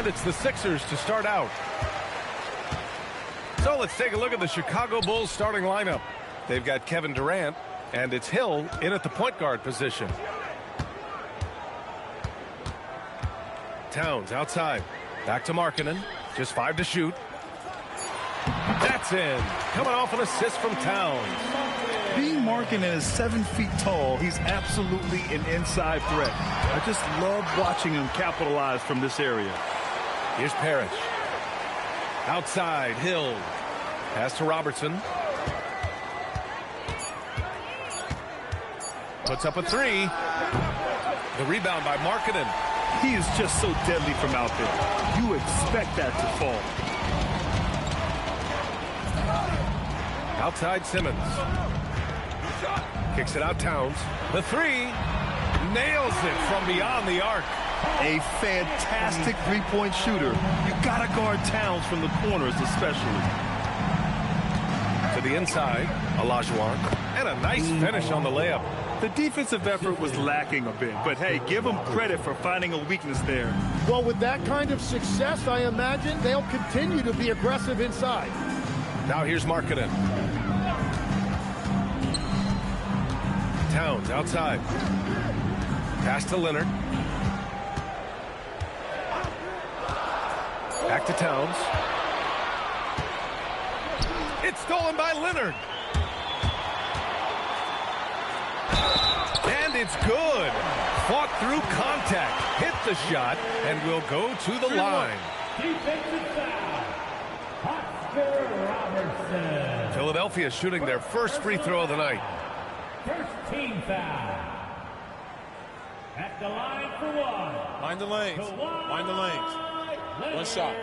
And it's the Sixers to start out. So let's take a look at the Chicago Bulls starting lineup. They've got Kevin Durant, and it's Hill in at the point guard position. Towns outside. Back to Markkanen. Just 5 to shoot. That's in. Coming off an assist from Towns. Being Markkanen is 7 feet tall, he's absolutely an inside threat. I just love watching him capitalize from this area. Here's Parrish. Outside, Hill. Pass to Robertson. Puts up a 3. The rebound by Markkanen. He is just so deadly from out there. You expect that to fall. Outside Simmons. Kicks it out Towns. The 3. Nails it from beyond the arc. A fantastic three-point shooter. You gotta guard Towns from the corners especially. To the inside, Olajuwon. And a nice finish on the layup. The defensive effort was lacking a bit, but hey, give them credit for finding a weakness there. Well, with that kind of success, I imagine they'll continue to be aggressive inside. Now here's Markkanen. Towns outside. Pass to Leonard. Back to Towns. It's stolen by Leonard. And it's good. Fought through contact. Hit the shot and will go to the line. Defensive foul. Oscar Robertson. Philadelphia shooting their first free throw of the night. First team foul. At the line for 1. Mind the lanes. Mind the lanes. One shot.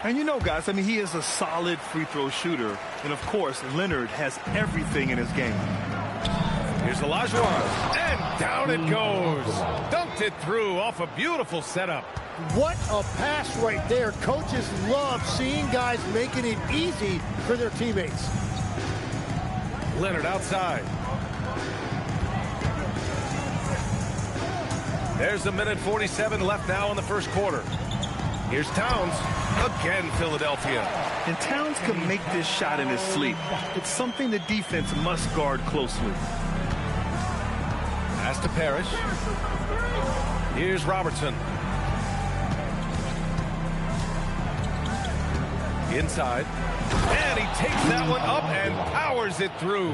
And you know, guys, I mean, he is a solid free throw shooter. And, of course, Leonard has everything in his game. Here's Olajuwon. And down it goes. Dunked it through off a beautiful setup. What a pass right there. Coaches love seeing guys making it easy for their teammates. Leonard outside. There's a minute 47 left now in the first quarter. Here's Towns. Again, Philadelphia. And Towns can make this shot in his sleep. It's something the defense must guard closely. Pass to Parrish. Here's Robertson. Inside. And he takes that one up and powers it through.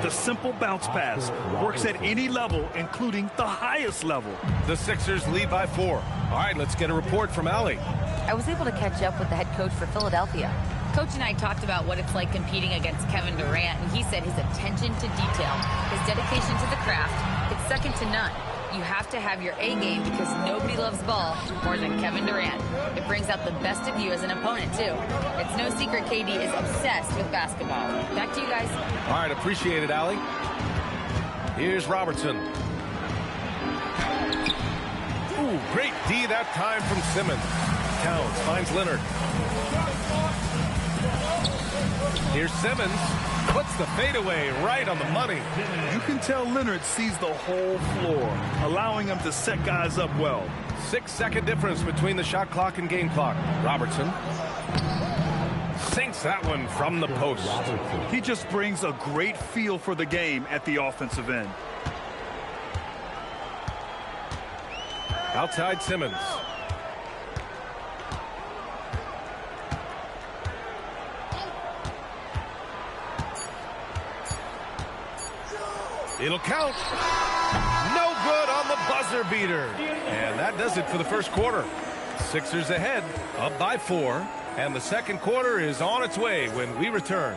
The simple bounce pass works at any level, including the highest level. The Sixers lead by 4. All right, let's get a report from Allie. I was able to catch up with the head coach for Philadelphia. Coach and I talked about what it's like competing against Kevin Durant, and he said his attention to detail, his dedication to the craft, it's second to none. You have to have your A game because nobody loves ball more than Kevin Durant. It brings out the best of you as an opponent, too. It's no secret KD is obsessed with basketball. Back to you guys. All right, appreciate it, Allie. Here's Robertson. Ooh, great D that time from Simmons. Towns finds Leonard. Here's Simmons. Puts the fadeaway right on the money. You can tell Leonard sees the whole floor, allowing him to set guys up well. 6-second difference between the shot clock and game clock. Robertson sinks that one from the post. He just brings a great feel for the game at the offensive end. Outside Simmons. It'll count. No good on the buzzer beater. And that does it for the first quarter. Sixers ahead, up by 4. And the second quarter is on its way when we return.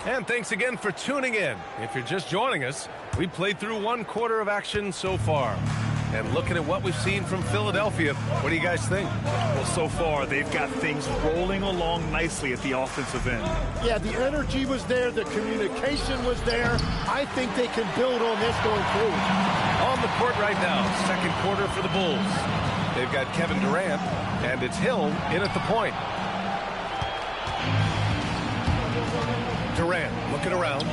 And thanks again for tuning in. If you're just joining us, we played through 1 quarter of action so far. And looking at what we've seen from Philadelphia, what do you guys think? Well, so far, they've got things rolling along nicely at the offensive end. Yeah, the energy was there. The communication was there. I think they can build on this going forward. On the court right now, second quarter for the Bulls. They've got Kevin Durant, and it's Hill in at the point. Durant looking around.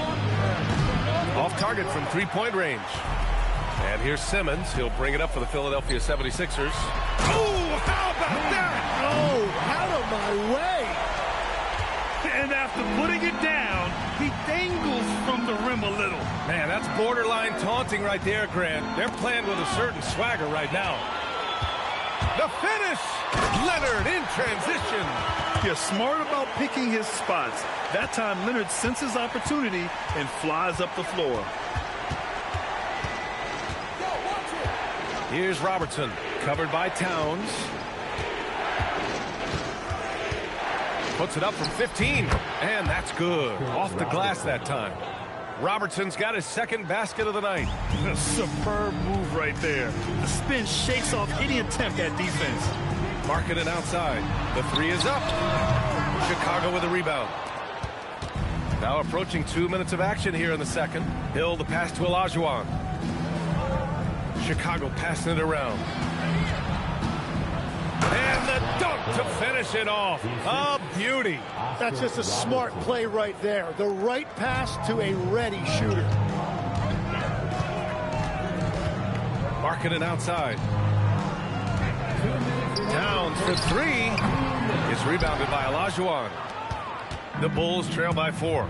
Off target from three-point range. And here's Simmons. He'll bring it up for the Philadelphia 76ers. Oh, how about that? Oh, out of my way. And after putting it down, he dangles from the rim a little. Man, that's borderline taunting right there, Grant. They're playing with a certain swagger right now. The finish! Leonard in transition. You're smart about picking his spots. That time, Leonard senses opportunity and flies up the floor. Here's Robertson, covered by Towns. Puts it up from 15, and that's good. Off the glass that time. Robertson's got his second basket of the night. A superb move right there. The spin shakes off any attempt at defense. Marking it outside. The three is up. Chicago with a rebound. Now approaching 2 minutes of action here in the second. Hill the pass to Olajuwon. Chicago passing it around. And the dunk to finish it off. A beauty. That's just a smart play right there. The right pass to a ready shooter. Marking it outside. Towns for three. It's rebounded by Olajuwon. The Bulls trail by 4.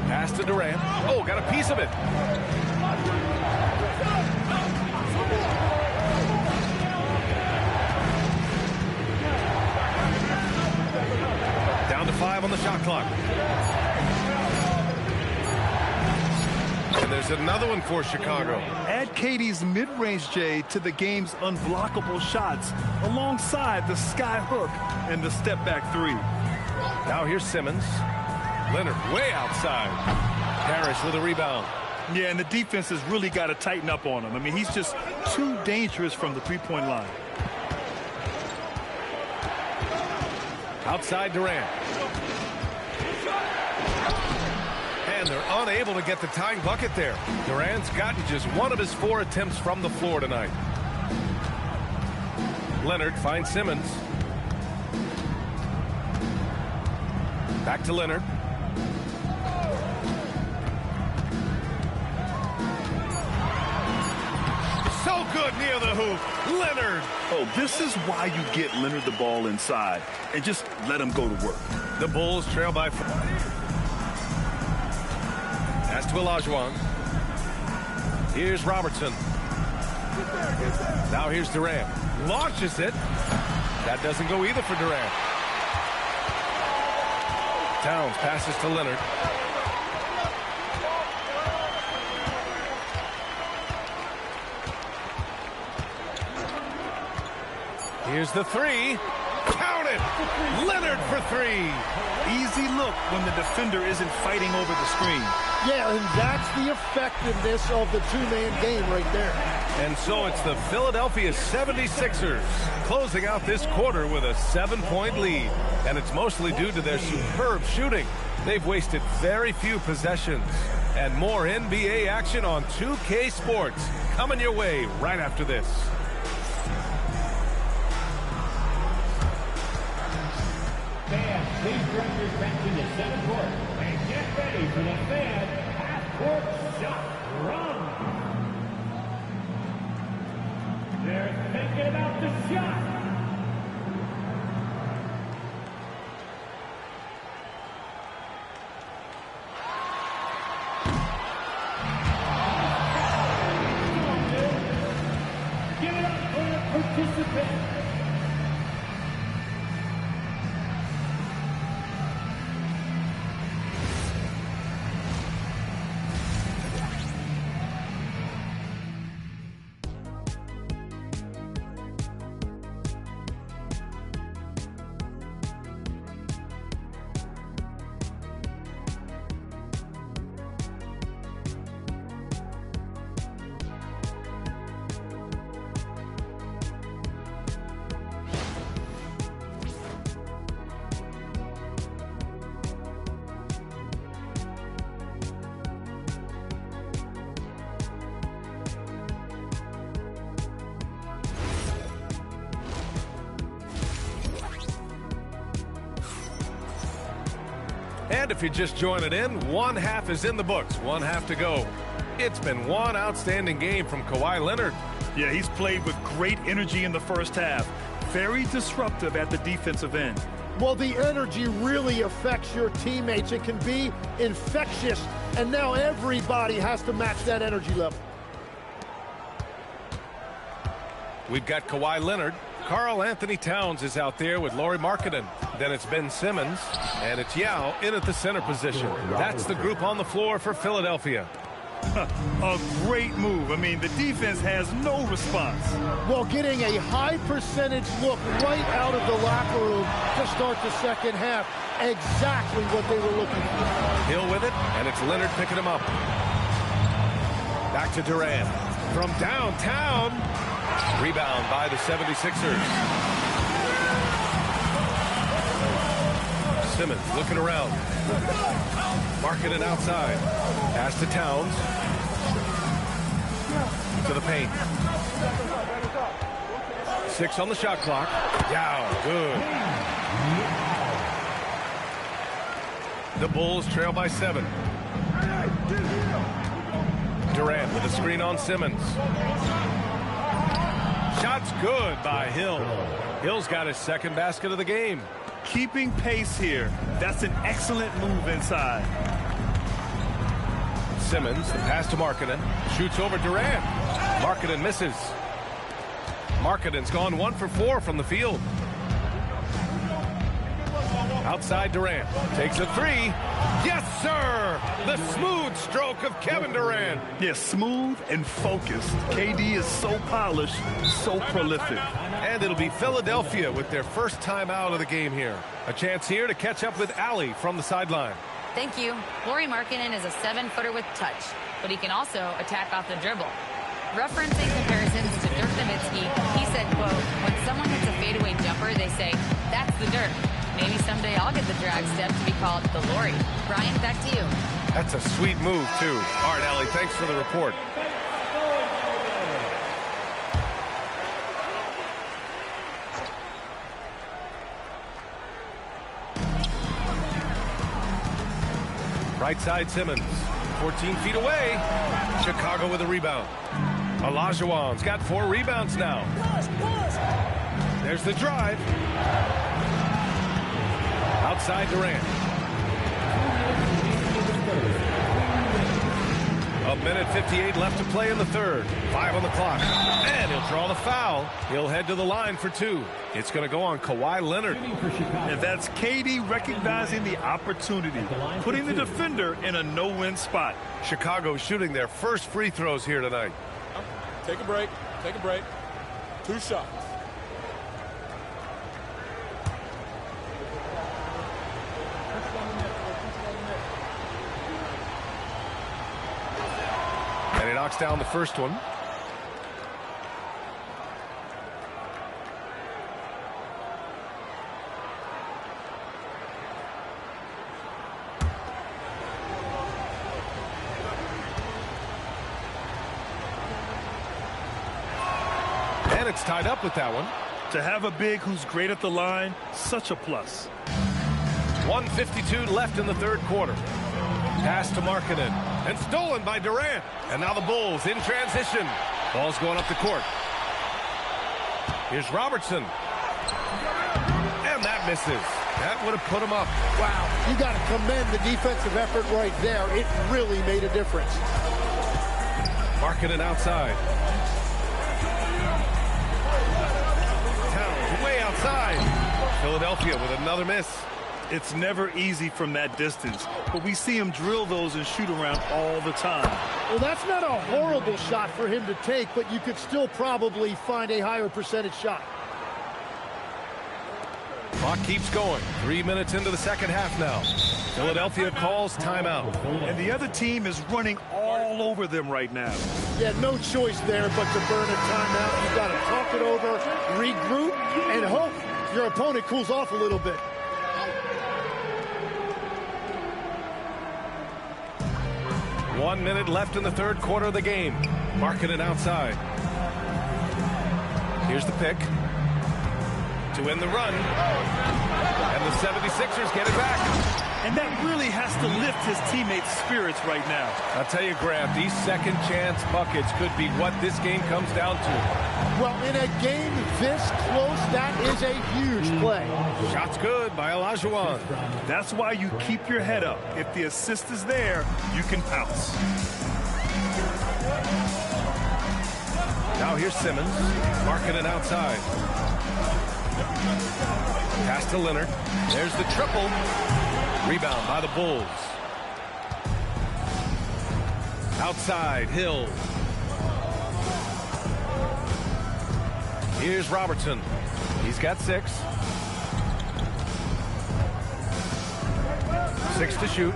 Pass to Durant. Oh, got a piece of it. Down to 5 on the shot clock. And there's another one for Chicago. Add KD's mid-range J to the game's unblockable shots alongside the sky hook and the step-back three. Now here's Simmons. Leonard way outside. Parrish with a rebound. Yeah, and the defense has really got to tighten up on him. I mean, he's just too dangerous from the three-point line. Outside Durant. And they're unable to get the tying bucket there. Durant's gotten just one of his 4 attempts from the floor tonight. Leonard finds Simmons. Back to Leonard. So good near the hoop. Leonard. Oh, this is why you get Leonard the ball inside and just let him go to work. The Bulls trail by 4. Pass to Olajuwon. Here's Robertson. Now here's Durant. Launches it. That doesn't go either for Durant. Towns passes to Leonard. Here's the three. Count it! Leonard for 3. Easy look when the defender isn't fighting over the screen. Yeah, and that's the effectiveness of the two-man game right there. And so it's the Philadelphia 76ers closing out this quarter with a 7-point lead. And it's mostly due to their superb shooting. They've wasted very few possessions. And more NBA action on 2K Sports coming your way right after this. Fans, please direct your attention to center court and get ready for the fan half-court shot run. They're thinking about the shot. Give it up for the participants. And if you're just joining in, one half is in the books, one half to go. It's been one outstanding game from Kawhi Leonard. Yeah, he's played with great energy in the first half. Very disruptive at the defensive end. Well, the energy really affects your teammates. It can be infectious, and now everybody has to match that energy level. We've got Kawhi Leonard. Karl Anthony Towns is out there with Lauri Markkanen. Then it's Ben Simmons, and it's Yao in at the center position. That's the group on the floor for Philadelphia. A great move. I mean, the defense has no response. Well, getting a high percentage look right out of the locker room to start the second half. Exactly what they were looking for. Hill with it, and it's Leonard picking him up. Back to Durant. From downtown. Rebound by the 76ers. Simmons looking around. Marking it outside. Pass to Towns. To the paint. 6 on the shot clock. Down. Good. The Bulls trail by 7. Durant with a screen on Simmons. Shot's good by Hill. Hill's got his second basket of the game. Keeping pace here. That's an excellent move inside. Simmons, the pass to Markkanen. Shoots over Durant. Markkanen misses. Markkanen's gone 1 for 4 from the field. Outside Durant. Takes a 3. Yes, sir! The smooth stroke of Kevin Durant. Yeah, smooth and focused. KD is so polished, so prolific. And it'll be Philadelphia with their first time out of the game here. A chance here to catch up with Allie from the sideline. Thank you. Lauri Markkanen is a 7-footer with touch, but he can also attack off the dribble. Referencing comparisons to Dirk Nowitzki, he said, quote, when someone hits a fadeaway jumper, they say, that's the Dirk. Maybe someday I'll get the drag step to be called the Lauri. Brian, back to you. That's a sweet move, too. All right, Allie, thanks for the report. Right side Simmons, 14 feet away. Chicago with a rebound. Olajuwon's got 4 rebounds now. There's the drive. Outside Durant. A minute 58 left to play in the third. 5 on the clock. And he'll draw the foul. He'll head to the line for 2. It's going to go on Kawhi Leonard. And that's KD recognizing the opportunity, putting the defender in a no-win spot. Chicago shooting their first free throws here tonight. Take a break. Take a break. 2 shots. And he knocks down the first one. And it's tied up with that one. To have a big who's great at the line, such a plus. 1:52 left in the third quarter. Pass to Markkanen. And stolen by Durant. And now the Bulls in transition. Ball's going up the court. Here's Robertson. And that misses. That would have put him up. Wow, you got to commend the defensive effort right there. It really made a difference. Markkanen outside. Towns way outside. Philadelphia with another miss. It's never easy from that distance, but we see him drill those and shoot around all the time. Well, that's not a horrible shot for him to take, but you could still probably find a higher percentage shot. Clock keeps going. 3 minutes into the second half now. Philadelphia calls timeout. And the other team is running all over them right now. Yeah, no choice there but to burn a timeout. You've got to talk it over, regroup, and hope your opponent cools off a little bit. One minute left in the third quarter of the game. Markkanen outside. Here's the pick. To win the run. And the 76ers get it back. And that really has to lift his teammates' spirits right now. I'll tell you, Grant, these second chance buckets could be what this game comes down to. Well, in a game this close, that is a huge play. Shot's good by Olajuwon. That's why you keep your head up. If the assist is there, you can pounce. Now here's Simmons, marking it outside. Pass to Leonard. There's the triple. Rebound by the Bulls. Outside, Hill. Here's Robertson. He's got 6. 6 to shoot.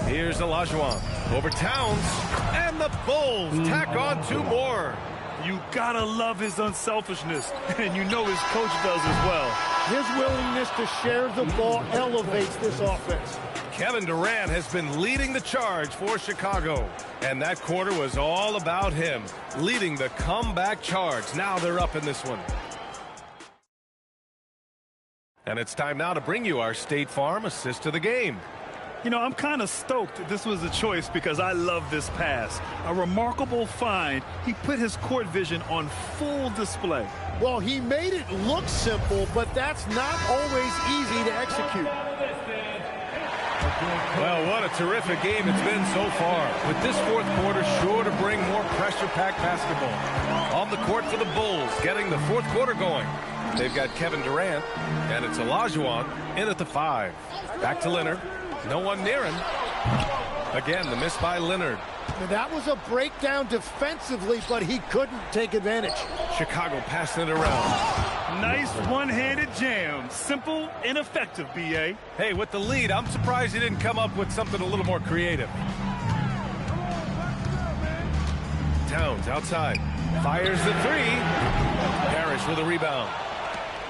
Here's Olajuwon. Over Towns. And the Bulls tack on 2 more. You gotta love his unselfishness, and you know his coach does as well. His willingness to share the ball elevates this offense. Kevin Durant has been leading the charge for Chicago, and that quarter was all about him, leading the comeback charge. Now they're up in this one. And it's time now to bring you our State Farm assist of the game. You know, I'm kind of stoked this was a choice because I love this pass. A remarkable find. He put his court vision on full display. Well, he made it look simple, but that's not always easy to execute. Well, what a terrific game it's been so far. With this fourth quarter sure to bring more pressure-packed basketball. On the court for the Bulls, getting the fourth quarter going. They've got Kevin Durant, and it's Olajuwon in at the 5. Back to Leonard. No one near him. Again, the miss by Leonard. That was a breakdown defensively, but he couldn't take advantage. Chicago passing it around. Nice one-handed jam. Simple and effective, B.A. Hey, with the lead, I'm surprised he didn't come up with something a little more creative. Towns outside. Fires the 3. Parrish with a rebound.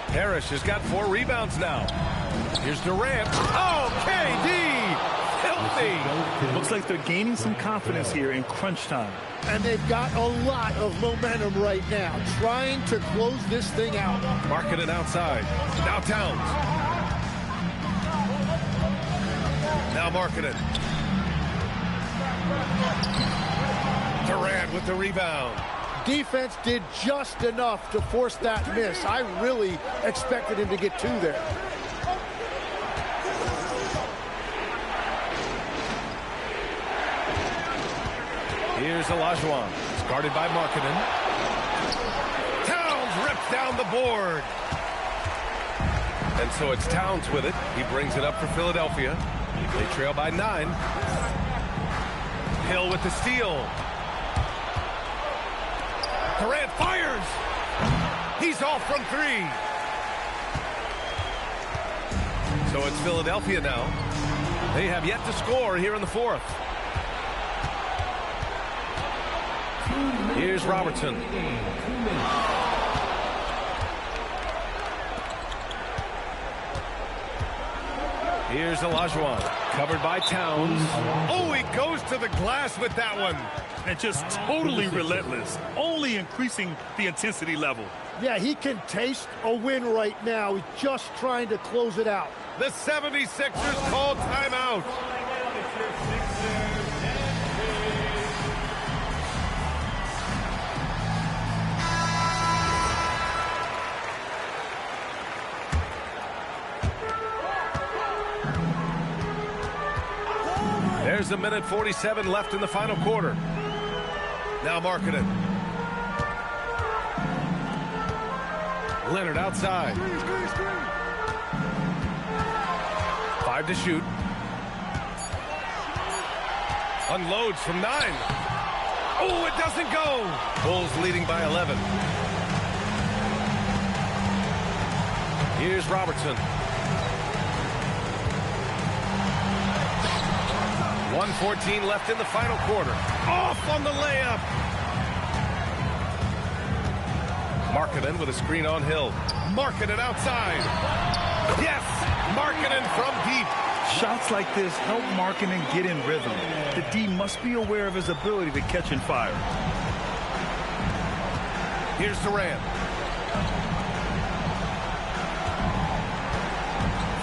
Parrish has got 4 rebounds now. Here's Durant. Oh, KD! Filthy! Looks like they're gaining some confidence here in crunch time. And they've got a lot of momentum right now, trying to close this thing out. Marking it outside. Now Towns. Now marking it. Durant with the rebound. Defense did just enough to force that miss. I really expected him to get 2 there. Here's Olajuwon. It's guarded by Markkanen. Towns rips down the board. And so it's Towns with it. He brings it up for Philadelphia. They trail by 9. Hill with the steal. Durant fires. He's off from 3. So it's Philadelphia now. They have yet to score here in the fourth. Here's Robertson. Here's Olajuwon. Covered by Towns. Oh, he goes to the glass with that one. And just totally relentless, only increasing the intensity level. Yeah, he can taste a win right now. He's just trying to close it out. The 76ers call timeout. There's 1:47 left in the final quarter. Now Markkanen. Leonard outside. 5 to shoot. Unloads from 9. Oh, it doesn't go. Bulls leading by 11. Here's Robertson. 1:14 left in the final quarter. Off on the layup. Markkanen with a screen on Hill. Markkanen outside. Yes, Markkanen from deep. Shots like this help Markkanen get in rhythm. The D must be aware of his ability to catch and fire. Here's Durant.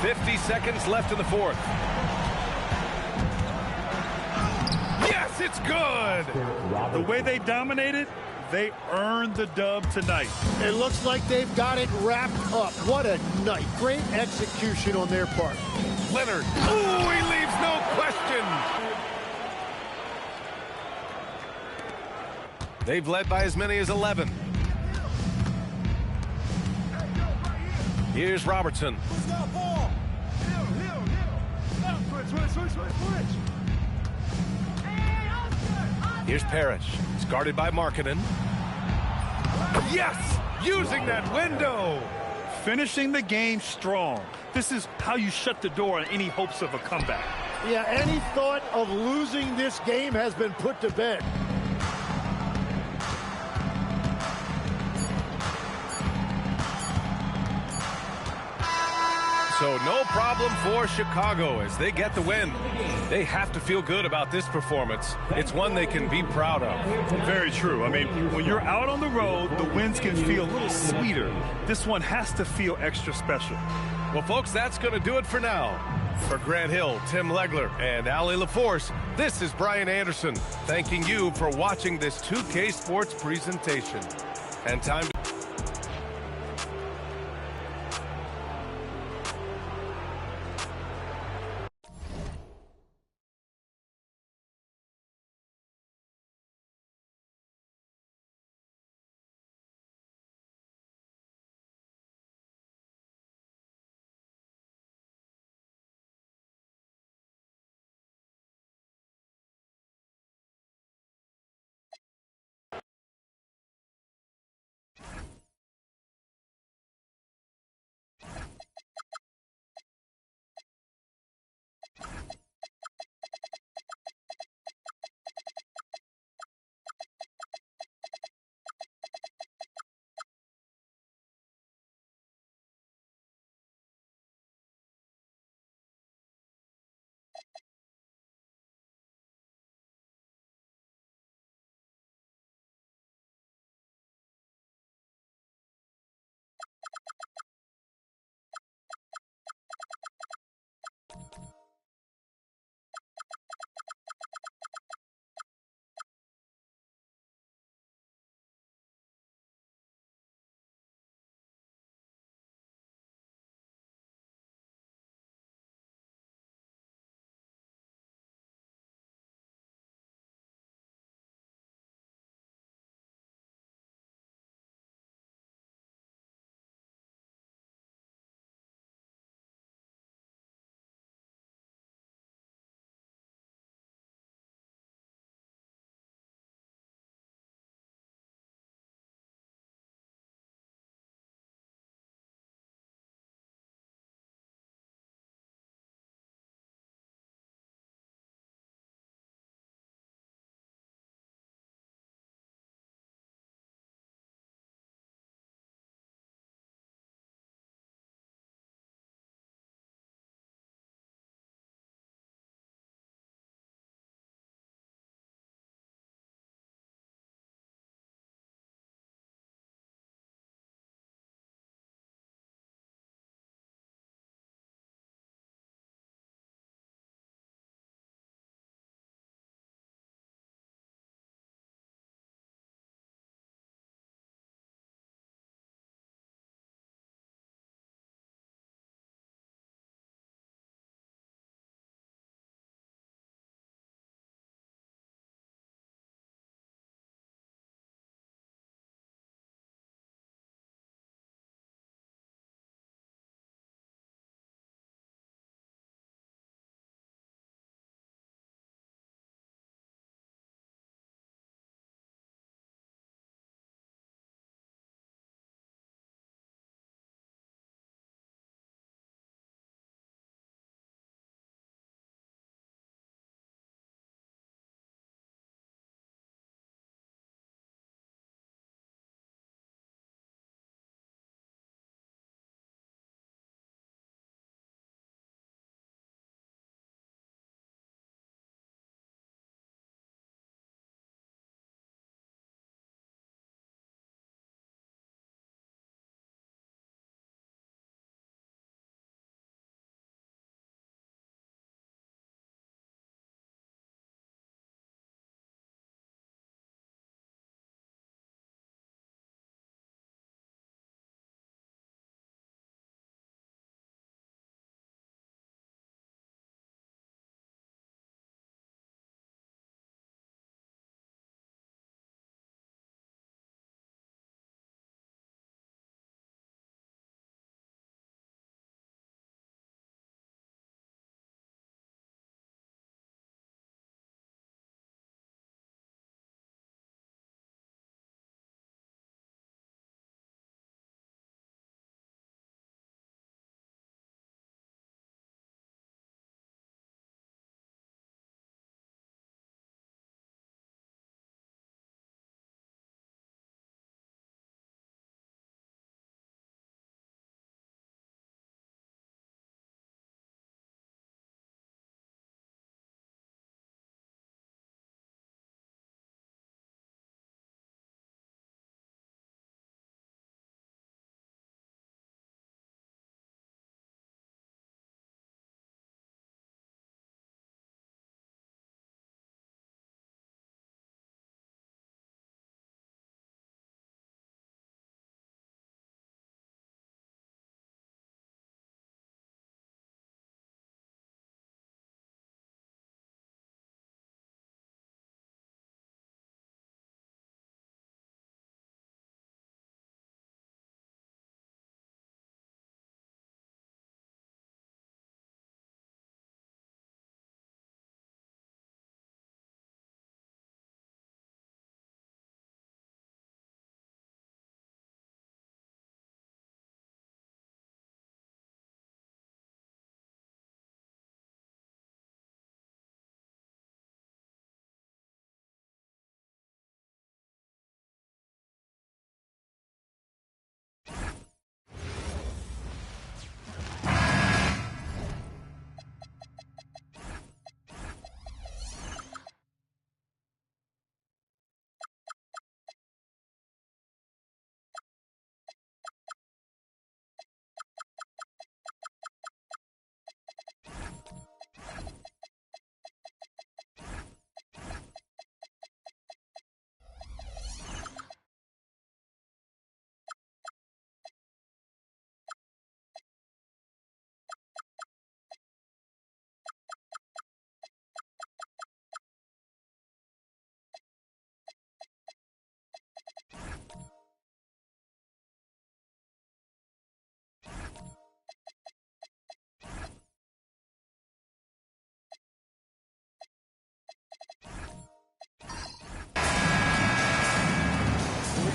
50 seconds left in the fourth. Yes, it's good. The way they dominated, they earned the dub tonight. It looks like they've got it wrapped up. What a night. Great execution on their part. Leonard. Ooh, he leaves no question. They've led by as many as 11. Here's Robertson. Here's Parrish. He's guarded by Markkanen. Yes! Using that window! Finishing the game strong. This is how you shut the door on any hopes of a comeback. Yeah, any thought of losing this game has been put to bed. So no problem for Chicago as they get the win. They have to feel good about this performance. It's one they can be proud of. Very true. I mean, when you're out on the road, the wins can feel a little sweeter. This one has to feel extra special. Well, folks, that's going to do it for now. For Grant Hill, Tim Legler, and Allie LaForce, this is Brian Anderson thanking you for watching this 2K Sports presentation. And time to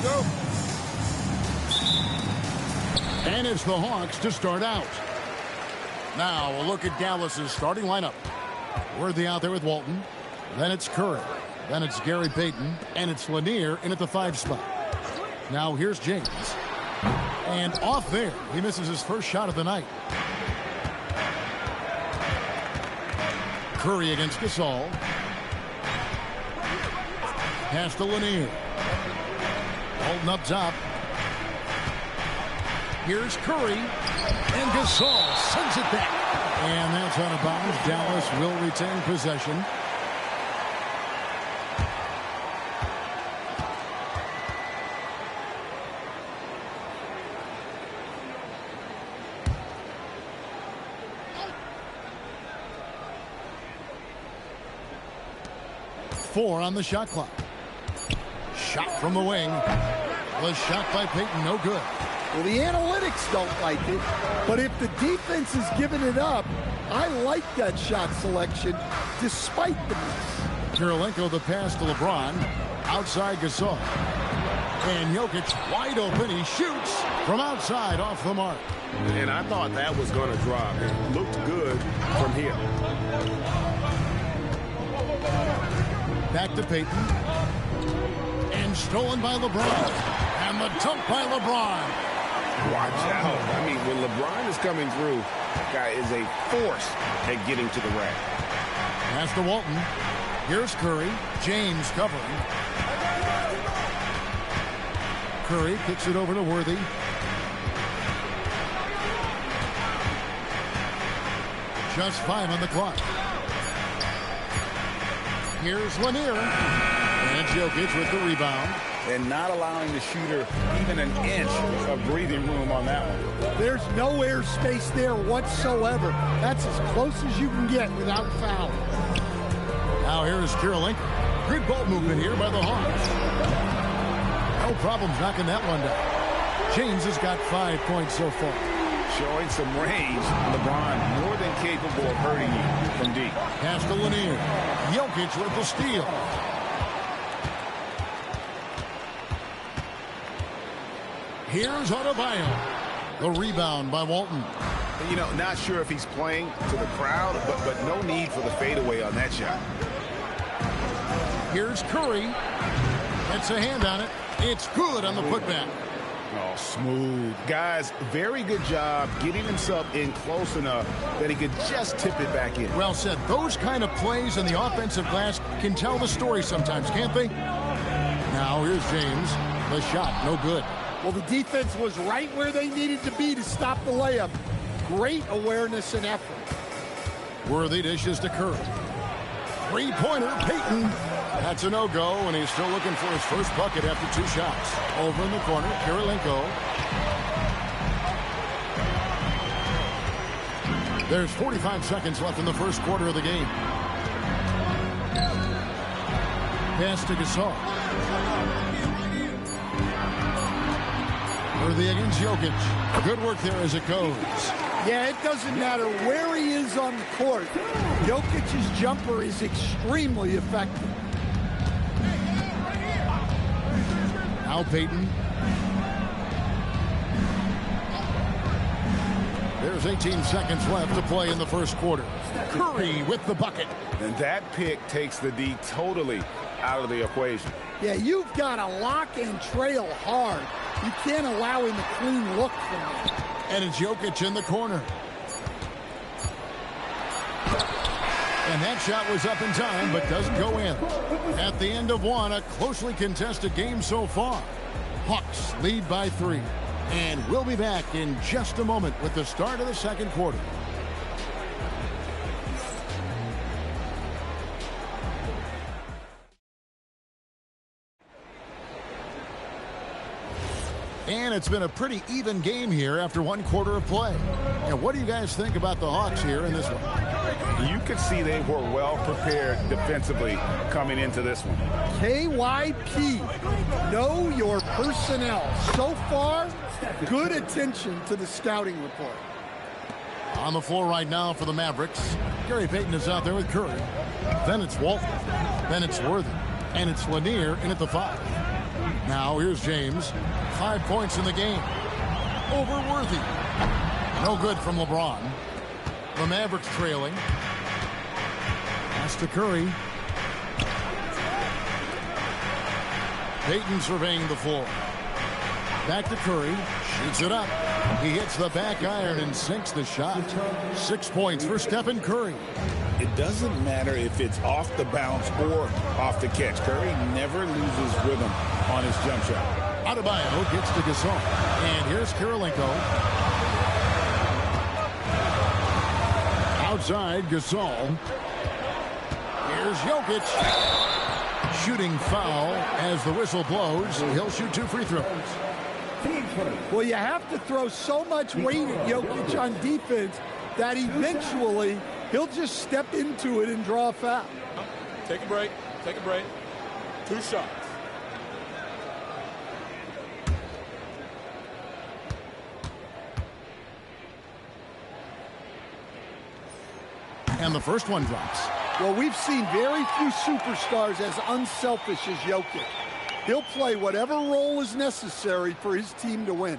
go. And it's the Hawks to start out. Now a look at Dallas's starting lineup. Worthy out there with Walton. Then it's Curry. Then it's Gary Payton. And it's Lanier in at the 5 spot. Now here's James. And off there. He misses his first shot of the night. Curry against Gasol. Pass to Lanier. Holding up top. Here's Curry. And Gasol sends it back. And that's out of bounds. Dallas will retain possession. Four on the shot clock. Shot from the wing. Was shot by Payton, no good. Well, the analytics don't like it, but if the defense is giving it up, I like that shot selection despite the miss. Kirilenko the pass to LeBron. Outside Gasol. And Jokic wide open. He shoots from outside off the mark. And I thought that was going to drop. It looked good from here. Back to Payton. And stolen by LeBron. And the dunk by LeBron. Watch out. I mean, when LeBron is coming through, that guy is a force at getting to the rack. Pass to Walton. Here's Curry. James covering. Curry kicks it over to Worthy. Just 5 on the clock. Here's Lanier. And Jokic with the rebound. And not allowing the shooter even an inch of breathing room on that one. There's no air space there whatsoever. That's as close as you can get without fouling. Now here's Kirilenko. Good ball movement here by the Hawks. No problems knocking that one down. James has got 5 points so far. Showing some range. LeBron more than capable of hurting you from deep. Pass to Lanier. Jokic with the steal. Here's Adebayo. The rebound by Walton. You know, not sure if he's playing to the crowd, but no need for the fadeaway on that shot. Here's Curry. Gets a hand on it. It's good on the putback. Oh, smooth. Guys, very good job getting himself in close enough that he could just tip it back in. Well said. Those kind of plays in the offensive glass can tell the story sometimes, can't they? Now here's James. The shot, no good. Well, the defense was right where they needed to be to stop the layup. Great awareness and effort. Worthy dishes to Curry. Three-pointer, Payton. That's a no-go, and he's still looking for his first bucket after 2 shots. Over in the corner, Kirilenko. There's 45 seconds left in the first quarter of the game. Pass to Gasol. Worthy against Jokic. Good work there as it goes. Yeah, it doesn't matter where he is on the court. Jokic's jumper is extremely effective. Now Payton. There's 18 seconds left to play in the first quarter. Curry with the bucket. And that pick takes the D totally out of the equation. Yeah, you've got to lock and trail hard. You can't allow him a clean look from it. And it's Jokic in the corner. And that shot was up in time, but doesn't go in. At the end of one, a closely contested game so far. Hawks lead by 3. And we'll be back in just a moment with the start of the second quarter. And it's been a pretty even game here after 1 quarter of play. And what do you guys think about the Hawks here in this one? You could see they were well prepared defensively coming into this one. KYP, know your personnel. So far, good attention to the scouting report. On the floor right now for the Mavericks. Gary Payton is out there with Curry. Then it's Walton. Then it's Worthy. And it's Lanier in at the 5. Now here's James. 5 points in the game. Over Worthy. No good from LeBron. The Mavericks trailing. Pass to Curry. Payton surveying the floor. Back to Curry. Shoots it up. He hits the back iron and sinks the shot. 6 points for Stephen Curry. It doesn't matter if it's off the bounce or off the catch. Curry never loses rhythm on his jump shot. Adebayo gets to Gasol. And here's Kirilenko. Outside, Gasol. Here's Jokic. Shooting foul as the whistle blows. He'll shoot 2 free throws. Well, you have to throw so much weight at Jokic on defense that eventually he'll just step into it and draw a foul. Take a break. Take a break. 2 shots. And the first one drops. Well, we've seen very few superstars as unselfish as Jokic. He'll play whatever role is necessary for his team to win.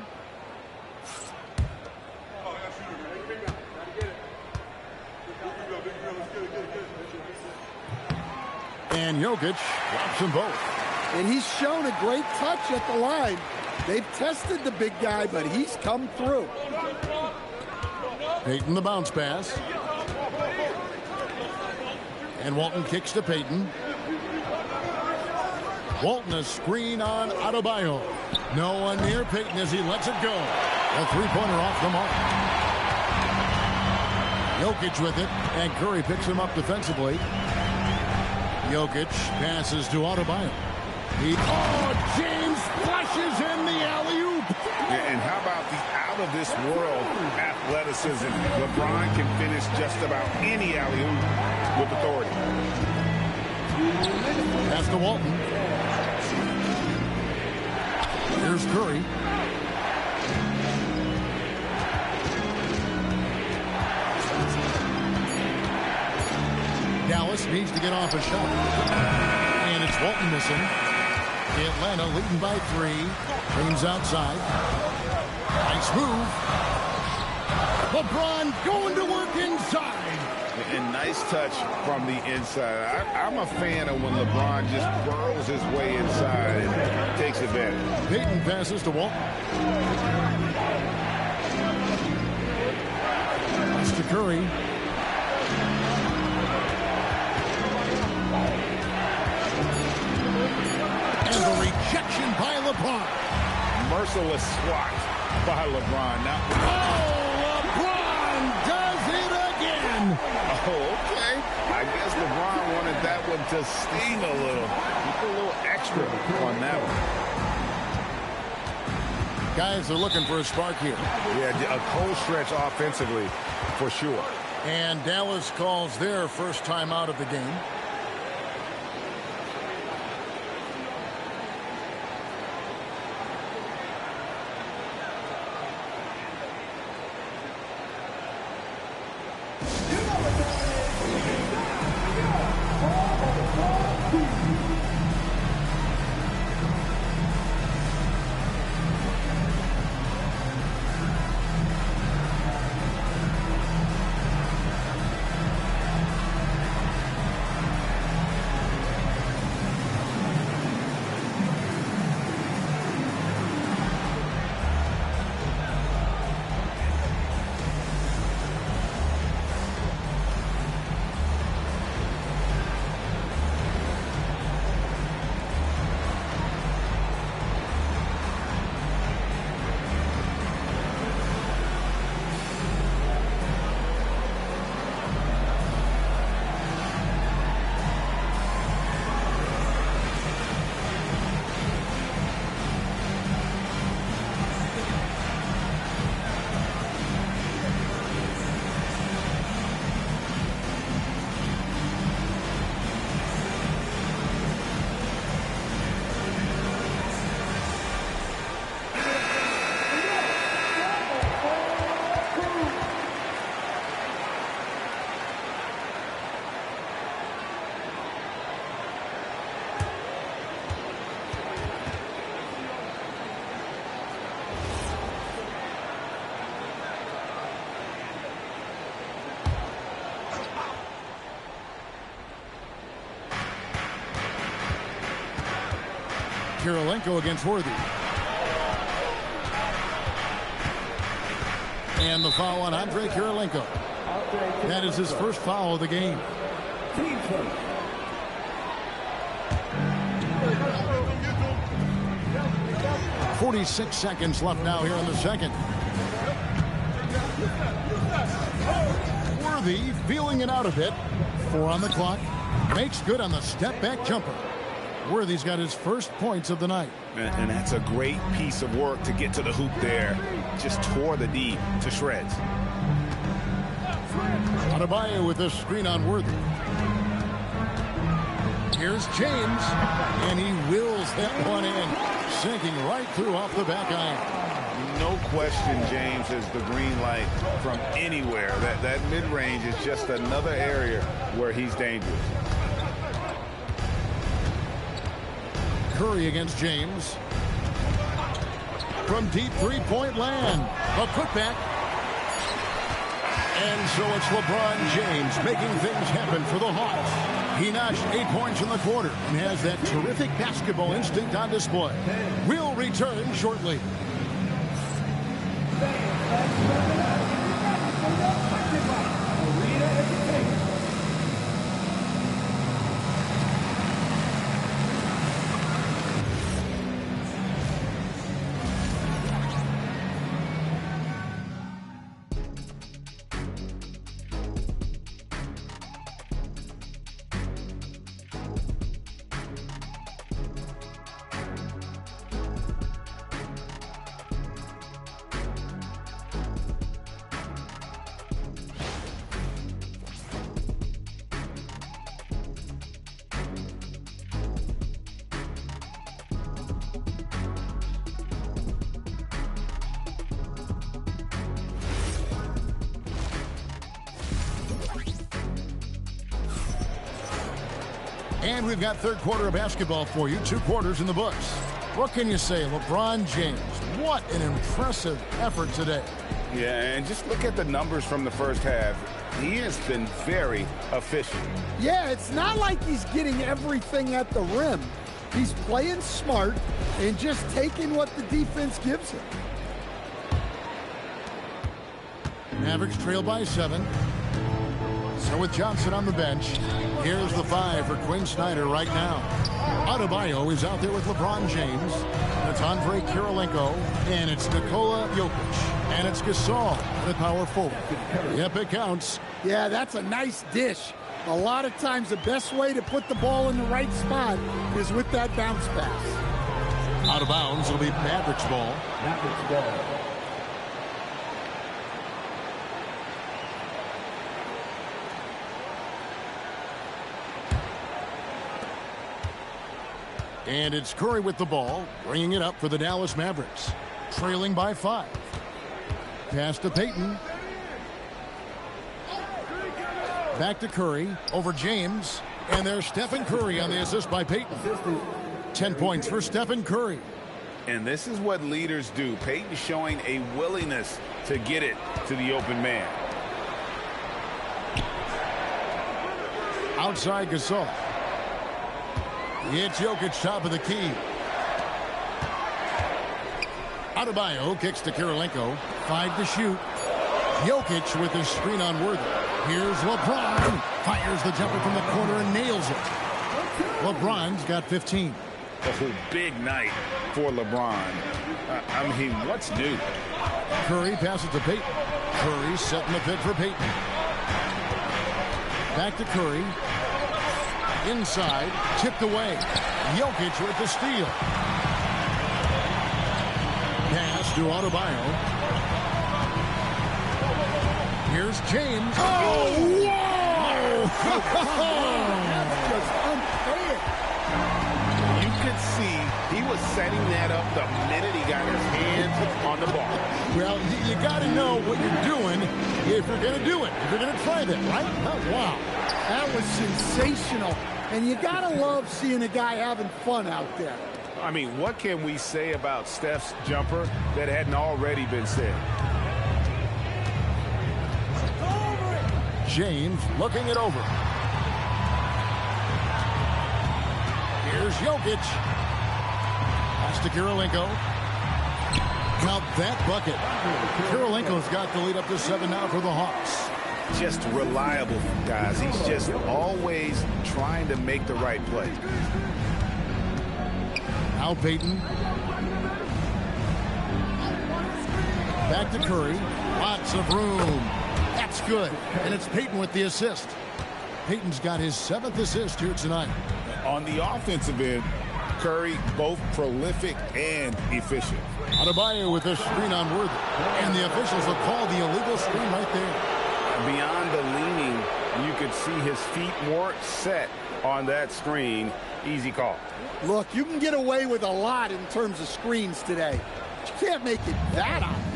And Jokic drops them both. And he's shown a great touch at the line. They've tested the big guy, but he's come through. Payton the bounce pass. And Walton kicks to Payton. Walton a screen on Adebayo. No one near Payton as he lets it go. A three-pointer off the mark. Jokic with it, and Curry picks him up defensively. Jokic passes to Adebayo. James flashes in the alley-oop. Yeah, and how about the out-of-this-world athleticism? LeBron can finish just about any alley-oop with authority. Pass to Walton. Here's Curry. Dallas needs to get off a shot. And it's Walton missing. Atlanta leading by 3. James outside. Nice move. LeBron going to work inside. And nice touch from the inside. I'm a fan of when LeBron just burrows his way inside and takes advantage. Payton passes to Walton. Pass to Curry. And the rejection by LeBron. Merciless swat by LeBron. Now, LeBron does it again. oh, okay. I guess LeBron wanted that one to sting a little. He put a little extra on that one. Guys are looking for a spark here. Yeah, a cold stretch offensively for sure. And Dallas calls their first time out of the game. Kirilenko against Worthy. And the foul on Andrei Kirilenko. That is his first foul of the game. 46 seconds left now here in the second. Worthy feeling it out a bit. 4 on the clock. Makes good on the step-back jumper. Worthy's got his first points of the night. And that's a great piece of work to get to the hoop there. Just tore the D to shreds. Adebayo with this screen on Worthy. Here's James, and he wills that one in, sinking right through off the back iron. No question, James has the green light from anywhere. That mid-range is just another area where he's dangerous. Curry against James. From deep three-point land. A putback. And so it's LeBron James making things happen for the Hawks. He notched 8 points in the quarter and has that terrific basketball instinct on display. We'll return shortly. And we've got third quarter of basketball for you. 2 quarters in the books. What can you say? LeBron James, what an impressive effort today. Yeah, and just look at the numbers from the first half. He has been very efficient. Yeah, it's not like he's getting everything at the rim. He's playing smart and just taking what the defense gives him. Mavericks trail by 7. So with Johnson on the bench, here's the 5 for Quinn Snyder right now. Adebayo is out there with LeBron James. It's Andrei Kirilenko, and it's Nikola Jokic, and it's Gasol at power forward. Yep, it counts. Yeah, that's a nice dish. A lot of times the best way to put the ball in the right spot is with that bounce pass. Out of bounds, it'll be Mavericks ball. Mavericks ball. And it's Curry with the ball, bringing it up for the Dallas Mavericks. Trailing by 5. Pass to Payton. Back to Curry, over James. And there's Stephen Curry on the assist by Payton. 10 points for Stephen Curry. And this is what leaders do. Payton showing a willingness to get it to the open man. Outside Gasol. It's Jokic top of the key. Adebayo kicks to Kirilenko. 5 to shoot. Jokic with his screen on Worthy. Here's LeBron. Fires the jumper from the corner and nails it. LeBron's got 15. Oh, big night for LeBron. I mean, what's new? Curry passes to Payton. Curry setting the pit for Payton. Back to Curry. Inside, tipped away. Jokic with the steal. Pass to Adebayo. Here's James. Oh, whoa! That's just unfair. You could see he was setting that up the minute he got his hands on the ball. Well, you got to know what you're doing if you're going to do it. If you're going to try that, right? Oh, wow. That was sensational. And you got to love seeing a guy having fun out there. I mean, what can we say about Steph's jumper that hadn't already been said? James looking it over. Here's Jokic. Pass to Kirilenko. Count that bucket. Kirilenko's got the lead up to 7 now for the Hawks. Just reliable, guys. He's just always trying to make the right play. Now Payton. Back to Curry. Lots of room. That's good. And it's Payton with the assist. Payton's got his 7th assist here tonight. On the offensive end, Curry both prolific and efficient. Adebayo with a screen on Worthy. And the officials have called the illegal screen right there. Beyond the leaning, you could see his feet more set on that screen. Easy call. Look, you can get away with a lot in terms of screens today. But you can't make it that obvious.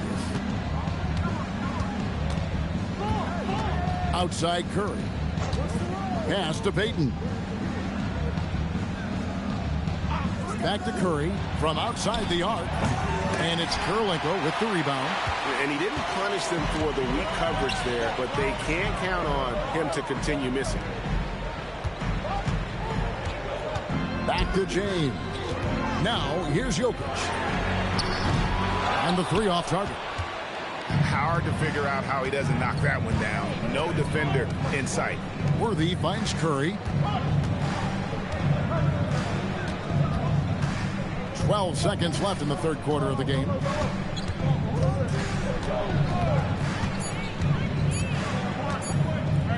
Outside Curry. Pass to Payton. Back to Curry from outside the arc. And it's Kirilenko with the rebound. And he didn't punish them for the weak coverage there, but they can't count on him to continue missing. Back to James. Now, here's Jokic. And the 3 off target. Hard to figure out how he doesn't knock that one down. No defender in sight. Worthy finds Curry. 12 seconds left in the 3rd quarter of the game.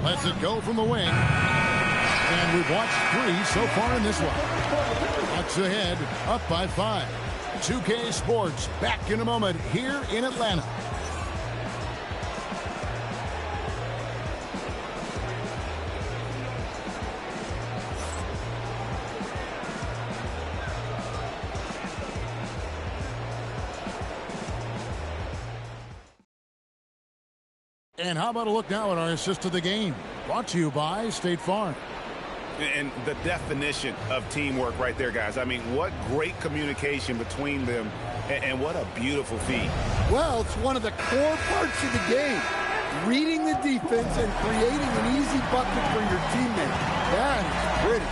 Lets it go from the wing. And we've watched 3 so far in this one. Bucks ahead, up by 5. 2K Sports back in a moment here in Atlanta. And how about a look now at our assist of the game? Brought to you by State Farm. And the definition of teamwork right there, guys. I mean, what great communication between them, and what a beautiful feed. Well, it's one of the core parts of the game. Reading the defense and creating an easy bucket for your teammate. That is pretty.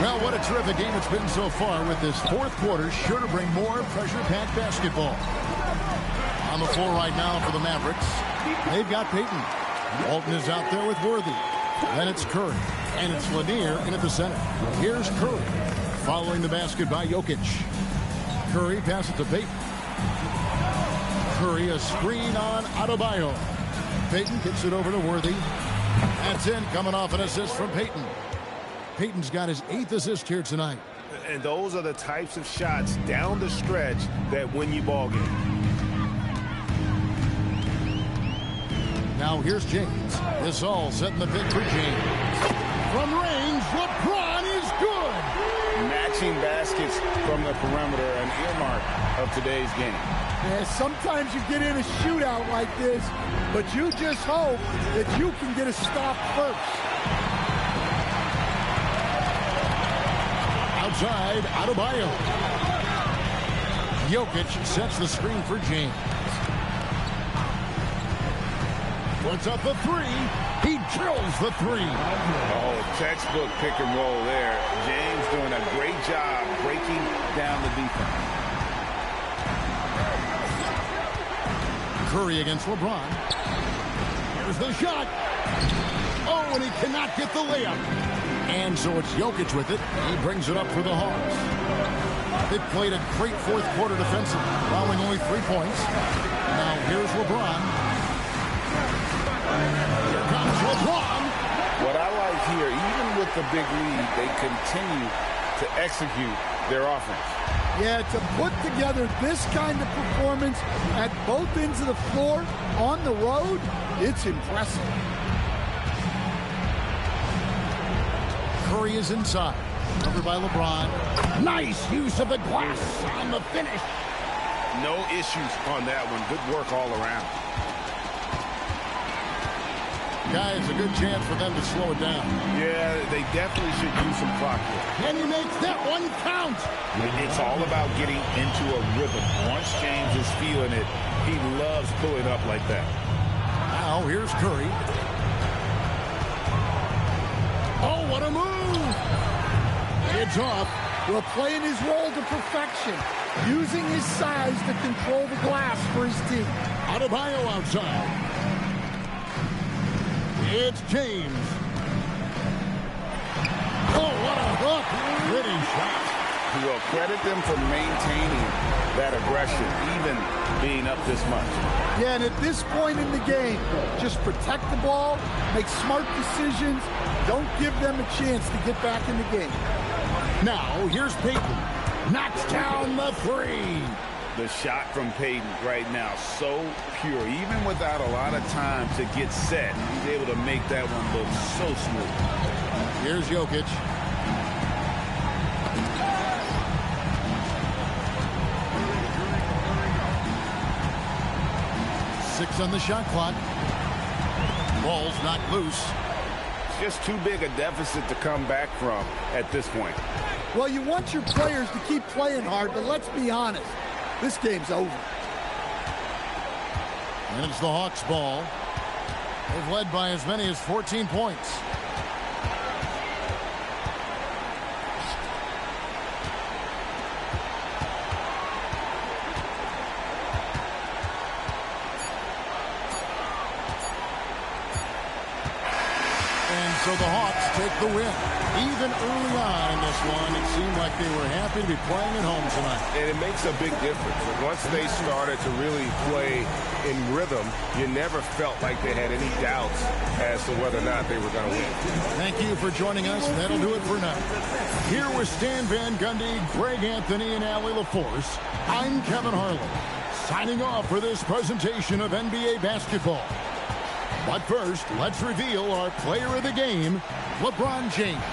Well, what a terrific game it's been so far, with this 4th quarter sure to bring more pressure-packed basketball. On the floor right now for the Mavericks, they've got Payton. Walton is out there with Worthy. Then it's Curry, and it's Lanier in at the center. Here's Curry, following the basket by Jokic. Curry passes to Payton. Curry, a screen on Adebayo. Payton kicks it over to Worthy. That's in, coming off an assist from Payton. Payton's got his 8th assist here tonight. And those are the types of shots down the stretch that win you ball games. Now here's James. This all setting the pick for James. From range, LeBron is good. Matching baskets from the perimeter, an earmark of today's game. Yeah, sometimes you get in a shootout like this, but you just hope that you can get a stop first. Outside, Adebayo. Jokic sets the screen for James. Puts up the 3. He drills the 3. Oh, textbook pick and roll there. James doing a great job breaking down the defense. Curry against LeBron. Here's the shot. Oh, and he cannot get the layup. And so it's Jokic with it. He brings it up for the Hawks. They played a great 4th quarter defensive, allowing only 3 points. Now here's LeBron. Here comes LeBron. What I like here, even with the big lead, they continue to execute their offense. Yeah, to put together this kind of performance at both ends of the floor on the road, it's impressive. Curry is inside. Covered by LeBron. Nice use of the glass on the finish. No issues on that one. Good work all around. Guys, a good chance for them to slow it down. Yeah, they definitely should use some clock here. And he makes that one count. It's all about getting into a rhythm. Once James is feeling it, he loves pulling up like that. Now, here's Curry. Oh, what a move! It's off. Well, playing his role to perfection, using his size to control the glass for his team. Adebayo outside. It's James. Oh, what a hook. Pretty shot. Well, credit them for maintaining that aggression, even being up this much. Yeah, and at this point in the game, just protect the ball, make smart decisions, don't give them a chance to get back in the game. Now, here's Payton. Knocks down the three. The shot from Payton right now, so pure. Even without a lot of time to get set, he's able to make that one look so smooth. Here's Jokic. Six on the shot clock. Ball's not loose. It's just too big a deficit to come back from at this point. Well, you want your players to keep playing hard, but let's be honest. This game's over. And it's the Hawks' ball. They've led by as many as 14 points. So the Hawks take the win. Even early on in this one, it seemed like they were happy to be playing at home tonight. And it makes a big difference. Once they started to really play in rhythm, you never felt like they had any doubts as to whether or not they were going to win. Thank you for joining us. That'll do it for now. Here with Stan Van Gundy, Greg Anthony, and Allie LaForce, I'm Kevin Harlan, signing off for this presentation of NBA basketball. But first, let's reveal our player of the game, LeBron James.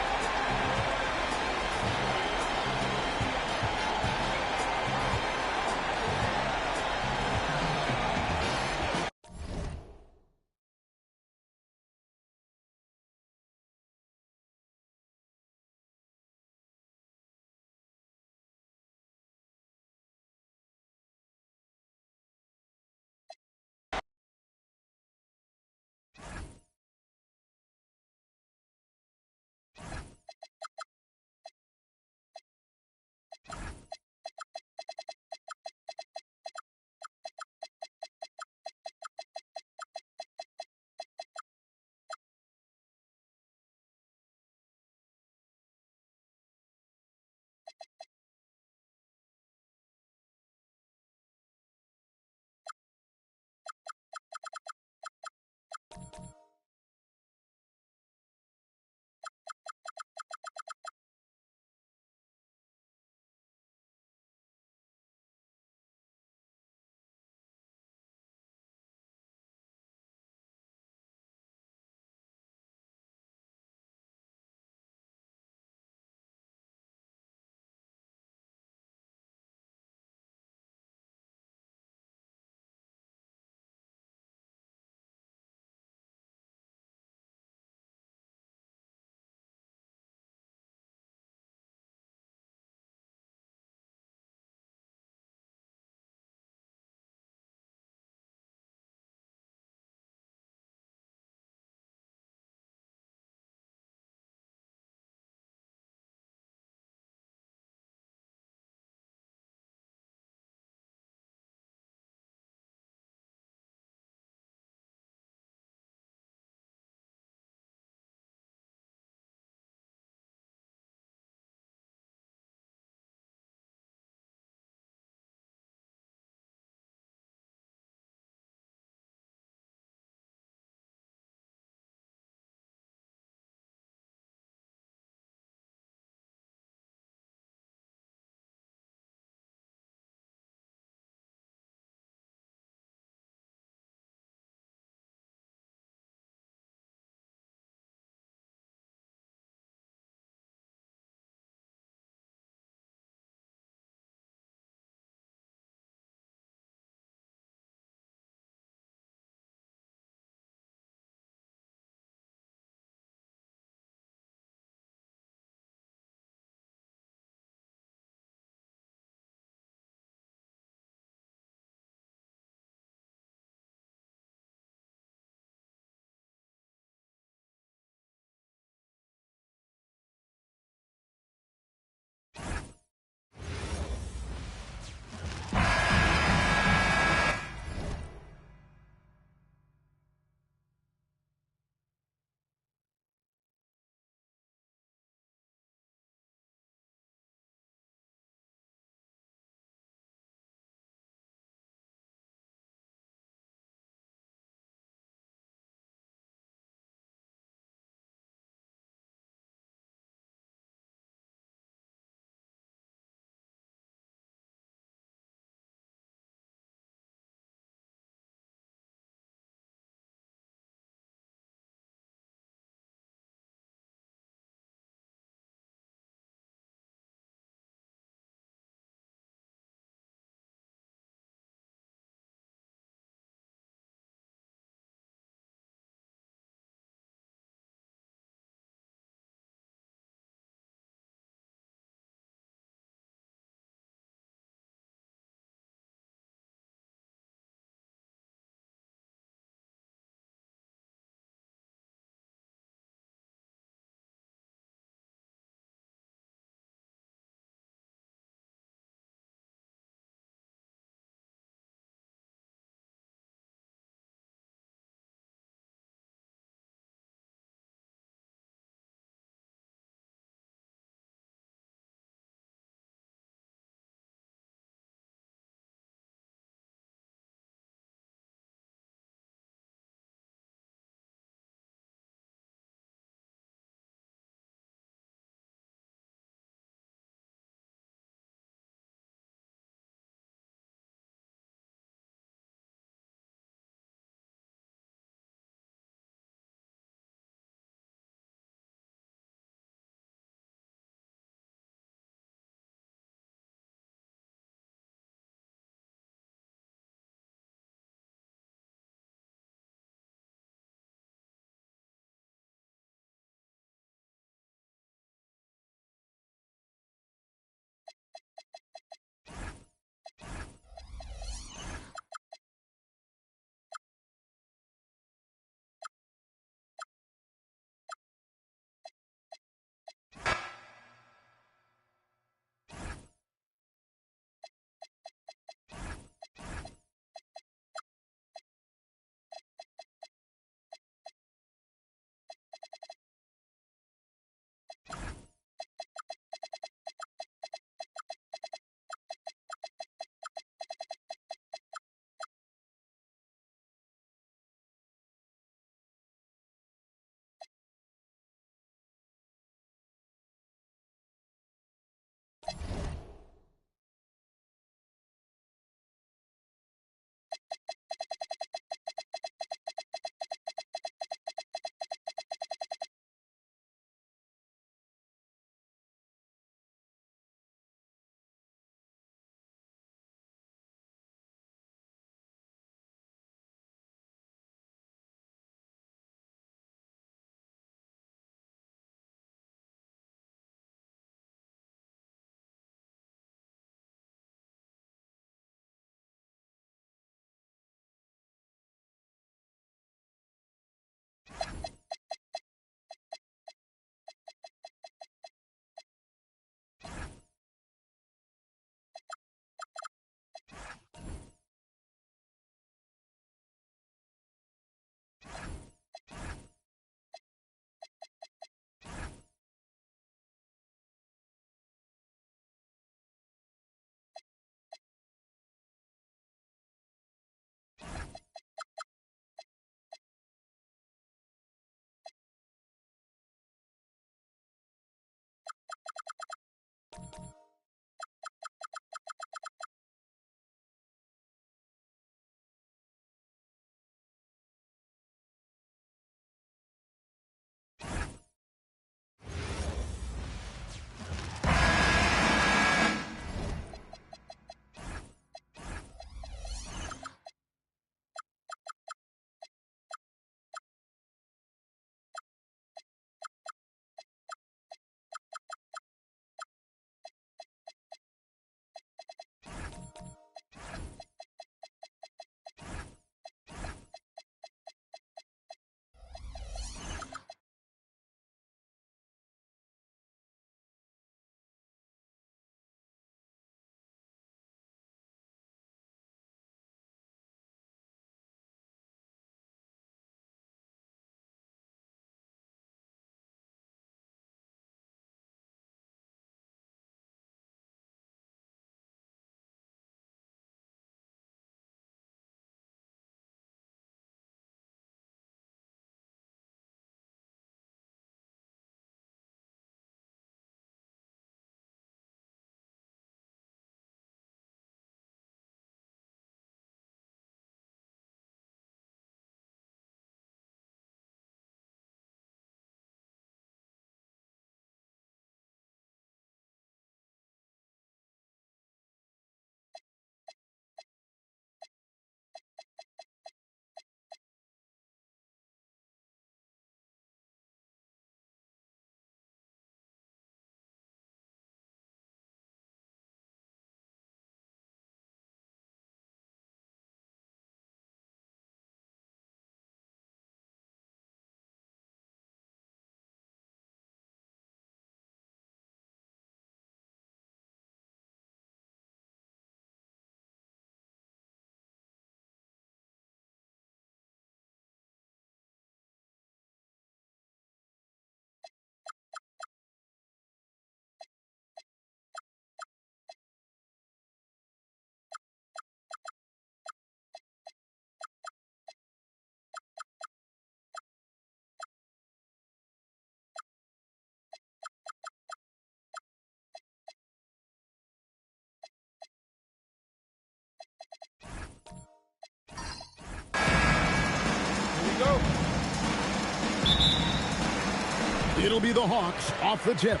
It'll be the Hawks off the tip.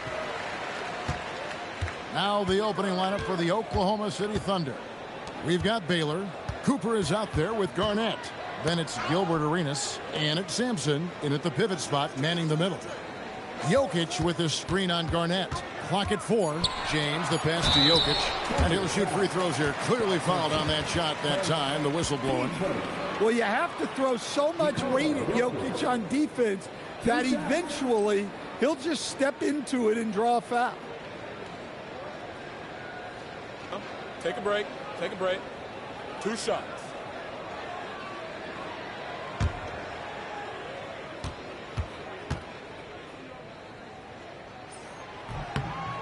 Now the opening lineup for the Oklahoma City Thunder. We've got Baylor. Cooper is out there with Garnett. Then it's Gilbert Arenas, and it's Sampson in at the pivot spot, manning the middle. Jokic with his screen on Garnett. Clock at 4. James, the pass to Jokic. And he'll shoot free throws here. Clearly fouled on that shot that time. The whistle blowing. Well, you have to throw so much weight at Jokic on defense that eventually he'll just step into it and draw a foul. Take a break. Take a break. 2 shots.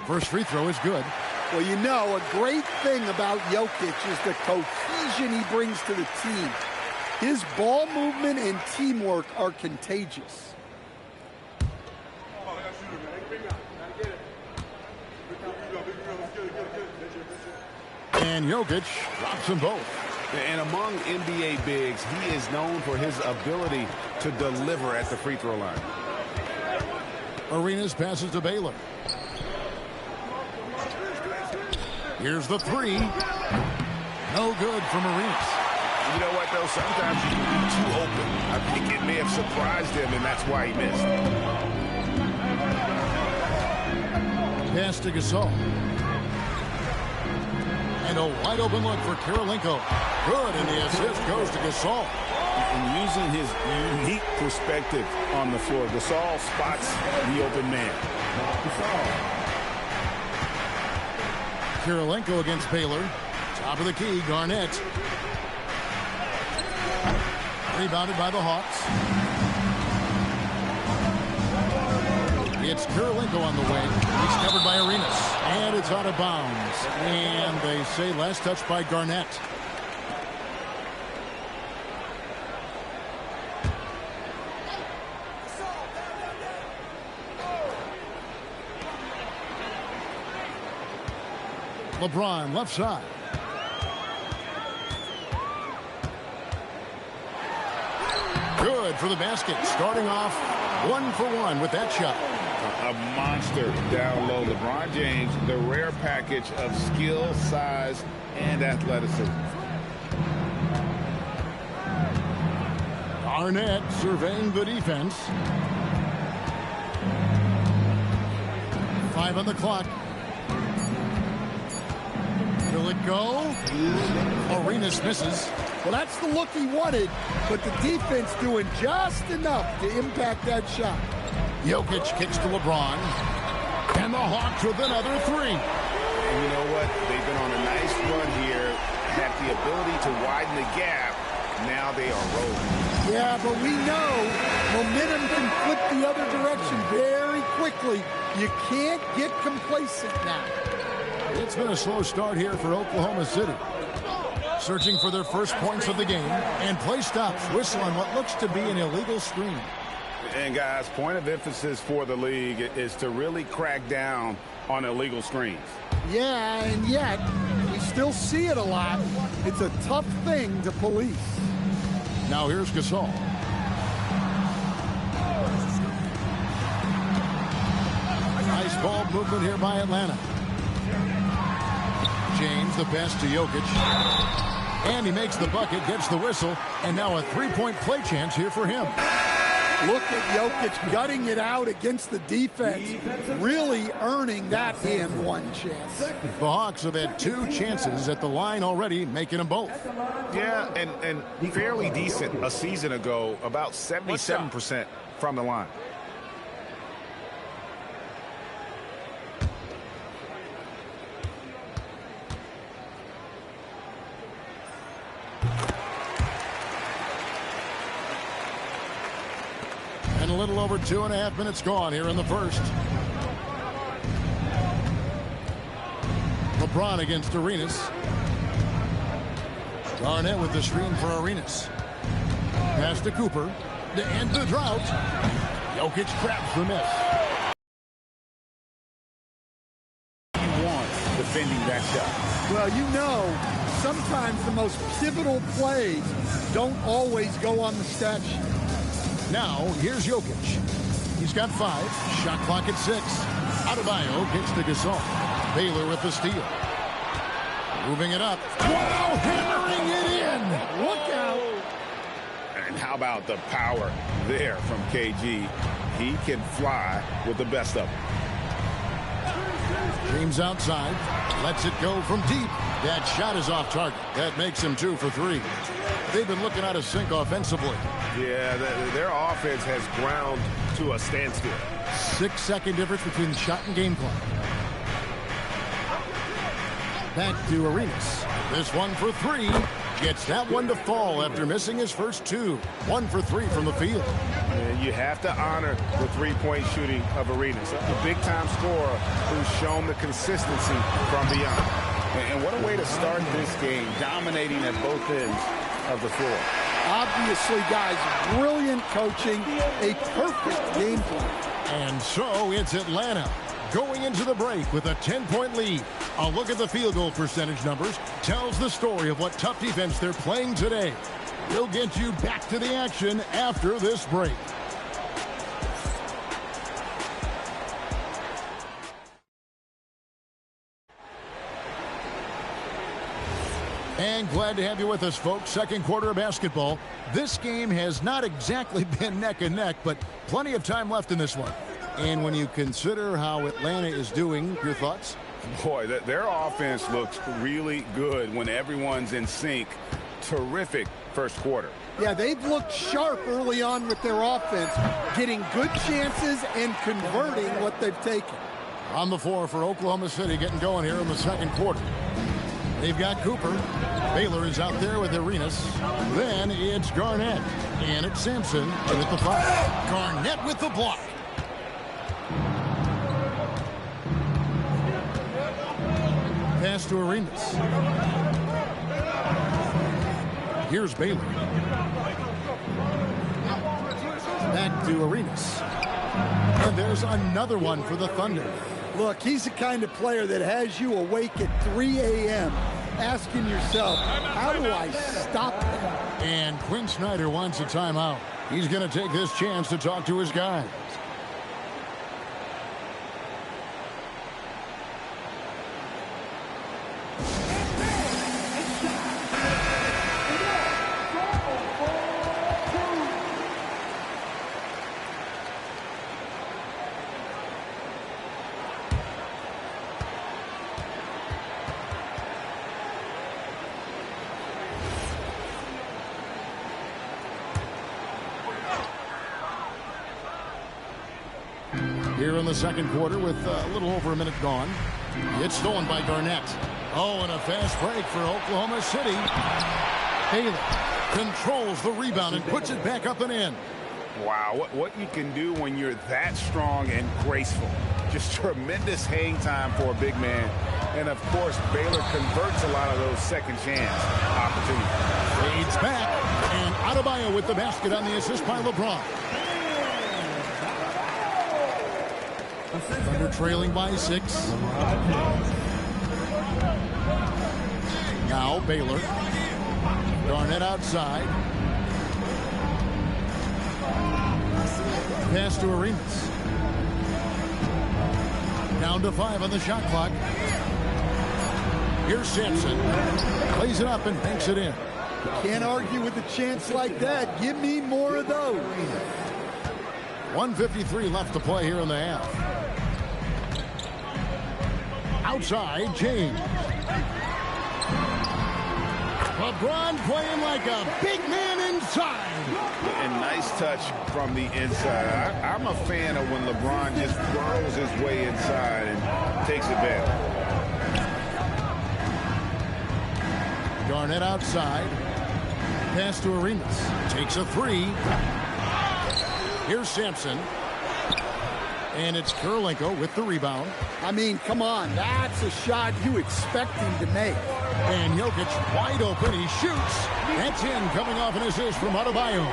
First free throw is good. Well, you know, a great thing about Jokic is the cohesion he brings to the team. His ball movement and teamwork are contagious. And Jokic drops them both. And among NBA bigs, he is known for his ability to deliver at the free throw line. Arenas passes to Baylor. Here's the 3. No good from Arenas. You know what, though? Sometimes you can be too open. I think it may have surprised him, and that's why he missed. Pass to Gasol. And a wide open look for Kirilenko. Good, and the assist goes to Gasol. And using his unique perspective on the floor, Gasol spots the open man. Kirilenko against Baylor. Top of the key, Garnett. Rebounded by the Hawks. It's Kirilenko on the wing. He's covered by Arenas. And it's out of bounds. And they say last touch by Garnett. LeBron left side. Good for the basket. Starting off 1 for 1 with that shot. A monster down low. LeBron James, the rare package of skill, size, and athleticism. Garnett surveying the defense. 5 on the clock. Will it go? Arenas misses. Well, that's the look he wanted, but the defense doing just enough to impact that shot. Jokic kicks to LeBron. And the Hawks with another 3. And you know what? They've been on a nice run here, had the ability to widen the gap. Now they are rolling. Yeah, but we know momentum can flip the other direction very quickly. You can't get complacent now. It's been a slow start here for Oklahoma City. Searching for their first points of the game, and play stops. Whistle on what looks to be an illegal screen. And guys, point of emphasis for the league is to really crack down on illegal screens. Yeah, and yet we still see it a lot. It's a tough thing to police. Now here's Gasol. Nice ball movement here by Atlanta. James, the pass to Jokic. And he makes the bucket, gets the whistle, and now a 3-point play chance here for him. Look at Jokic gutting it out against the defense, really earning that and one chance. The Hawks have had 2 chances at the line already, making them both. Yeah, and fairly decent a season ago, about 77% from the line. And a little over 2.5 minutes gone here in the first. LeBron against Arenas. Garnett with the screen for Arenas. Pass to Cooper to end the drought. Jokic grabs the miss. He wants defending that shot. Well, you know, sometimes the most pivotal plays don't always go on the stat sheet. Now, here's Jokic. He's got 5. Shot clock at 6. Adebayo kicks to Gasol. Baylor with the steal. Moving it up. Wow, hammering it in. Look out. And how about the power there from KG? He can fly with the best of them. James outside. Lets it go from deep. That shot is off target. That makes him 2 for 3. They've been looking out of sync offensively. Yeah, their offense has ground to a standstill. 6-second difference between the shot and game clock. Back to Arenas. This one for 3. Gets that one to fall after missing his first 2. 1 for 3 from the field. And you have to honor the three-point shooting of Arenas. A big-time scorer who's shown the consistency from beyond. And what a way to start this game, dominating at both ends of the floor. Obviously, guys, brilliant coaching, a perfect game plan. And so it's Atlanta going into the break with a 10-point lead. A look at the field goal percentage numbers tells the story of what tough defense they're playing today. We'll get you back to the action after this break. And glad to have you with us, folks. Second quarter of basketball. This game has not exactly been neck and neck, but plenty of time left in this one. And when you consider how Atlanta is doing, your thoughts? Boy, their offense looks really good when everyone's in sync. Terrific first quarter. Yeah, they've looked sharp early on with their offense, getting good chances and converting what they've taken. On the floor for Oklahoma City, getting going here in the second quarter. They've got Cooper. Baylor is out there with Arenas. Then it's Garnett. And it's Sampson with the 5. Garnett with the block. Pass to Arenas. Here's Baylor. Back to Arenas. And there's another one for the Thunder. Look, he's the kind of player that has you awake at 3 a.m. asking yourself, how do I stop that? And Quinn Snyder wants a timeout. He's going to take this chance to talk to his guys. Here in the second quarter with a little over a minute gone. It's stolen by Garnett. Oh, and a fast break for Oklahoma City. Baylor controls the rebound and puts it back up and in. Wow, what you can do when you're that strong and graceful. Just tremendous hang time for a big man. And, of course, Baylor converts a lot of those second chance opportunities. Fades back, and Adebayo with the basket on the assist by LeBron. Thunder trailing by 6. Now Baylor. Garnett outside. Pass to Arenas. Down to 5 on the shot clock. Here's Sampson. Plays it up and banks it in. Can't argue with a chance like that. Give me more of those. 1:53 left to play here in the half. Outside, James. LeBron playing like a big man inside. And nice touch from the inside. I'm a fan of when LeBron just burrows his way inside and takes advantage. Garnett outside. Pass to Arenas. Takes a 3. Here's Sampson. And it's Kurylenko with the rebound. I mean, come on. That's a shot you expect him to make. And Jokic wide open. He shoots. That's in, coming off an assist from Adebayo.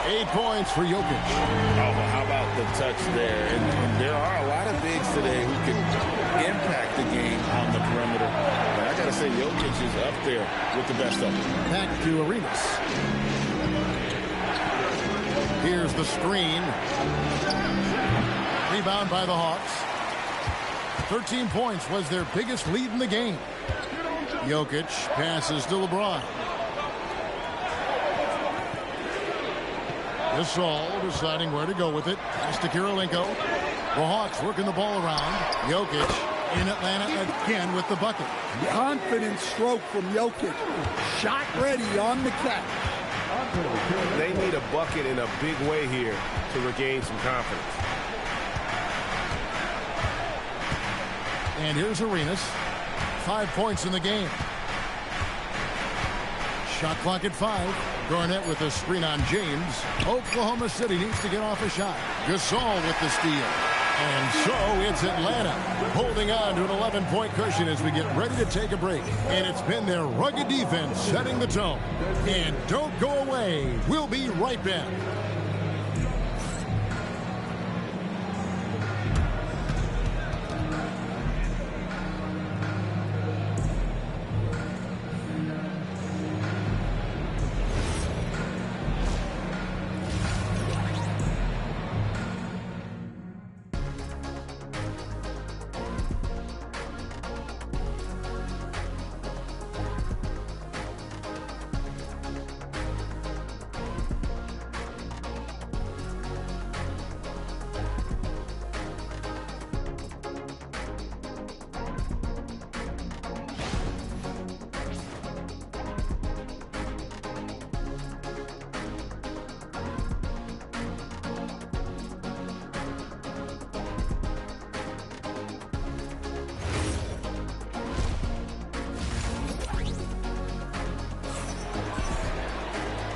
8 points for Jokic. Oh, well, how about the touch there? And there are a lot of bigs today who can impact the game on the perimeter. But I got to say, Jokic is up there with the best of them. Back to Arenas. Here's the screen. Rebound by the Hawks. 13 points was their biggest lead in the game. Jokic passes to LeBron. Gasol deciding where to go with it. Pass to Kirilenko. The Hawks working the ball around. Jokic in Atlanta again with the bucket. Confident stroke from Jokic. Shot ready on the catch. They need a bucket in a big way here to regain some confidence. And here's Arenas. 5 points in the game. Shot clock at 5. Garnett with a screen on James. Oklahoma City needs to get off a shot. Gasol with the steal. And so it's Atlanta holding on to an 11-point cushion as we get ready to take a break. And it's been their rugged defense setting the tone. And don't go away. We'll be right back.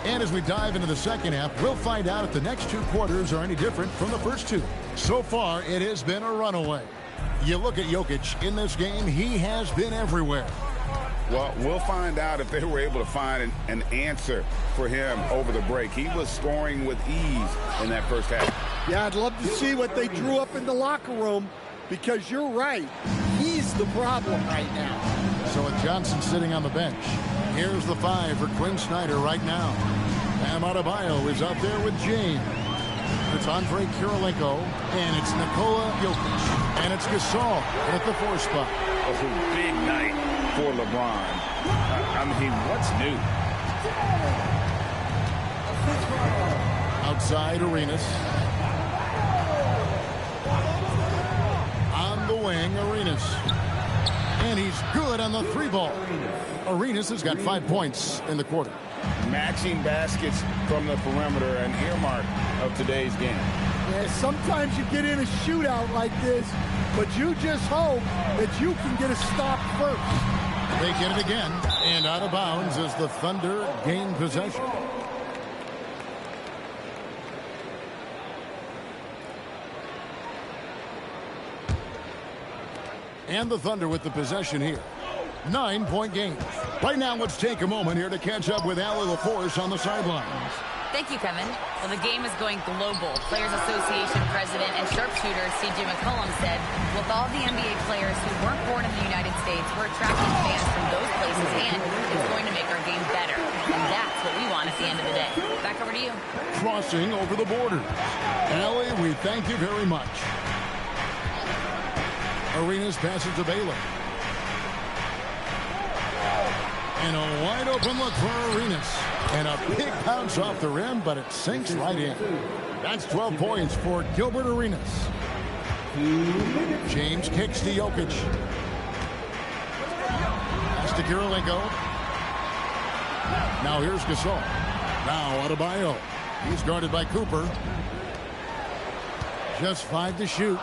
And as we dive into the second half, we'll find out if the next 2 quarters are any different from the first 2. So far, it has been a runaway. You look at Jokic in this game, he has been everywhere. Well, we'll find out if they were able to find an answer for him over the break. He was scoring with ease in that first half. Yeah, I'd love to see what they drew up in the locker room, because you're right. He's the problem right now. So with Johnson sitting on the bench, here's the 5 for Quinn Snyder right now. Bam Adebayo is out there with James. It's Andre Kirilenko, and it's Nikola Jokic, and it's Gasol at the 4 spot. It's a big night for LeBron. I mean, what's new? Outside Arenas. On the wing, Arenas. And he's good on the 3-ball. Arenas has got 5 points in the quarter. Matching baskets from the perimeter, an earmark of today's game. Yeah, sometimes you get in a shootout like this, but you just hope that you can get a stop first. They get it again, and out of bounds as the Thunder gain possession. And the Thunder with the possession here. 9-point game. Right now, let's take a moment here to catch up with Allie LaForce on the sidelines. Thank you, Kevin. Well, the game is going global. Players Association President and sharpshooter C.J. McCollum said, with all the NBA players who weren't born in the United States, we're attracting fans from those places, and it's going to make our game better. And that's what we want at the end of the day. Back over to you. Crossing over the border. Allie, we thank you very much. Arenas passes to Baylor. And a wide open look for Arenas. And a big bounce off the rim, but it sinks right in. That's 12 points for Gilbert Arenas. James kicks to Jokic. Pass to Kirilenko. Now here's Gasol. Now Adebayo. He's guarded by Cooper. Just 5 to shoot.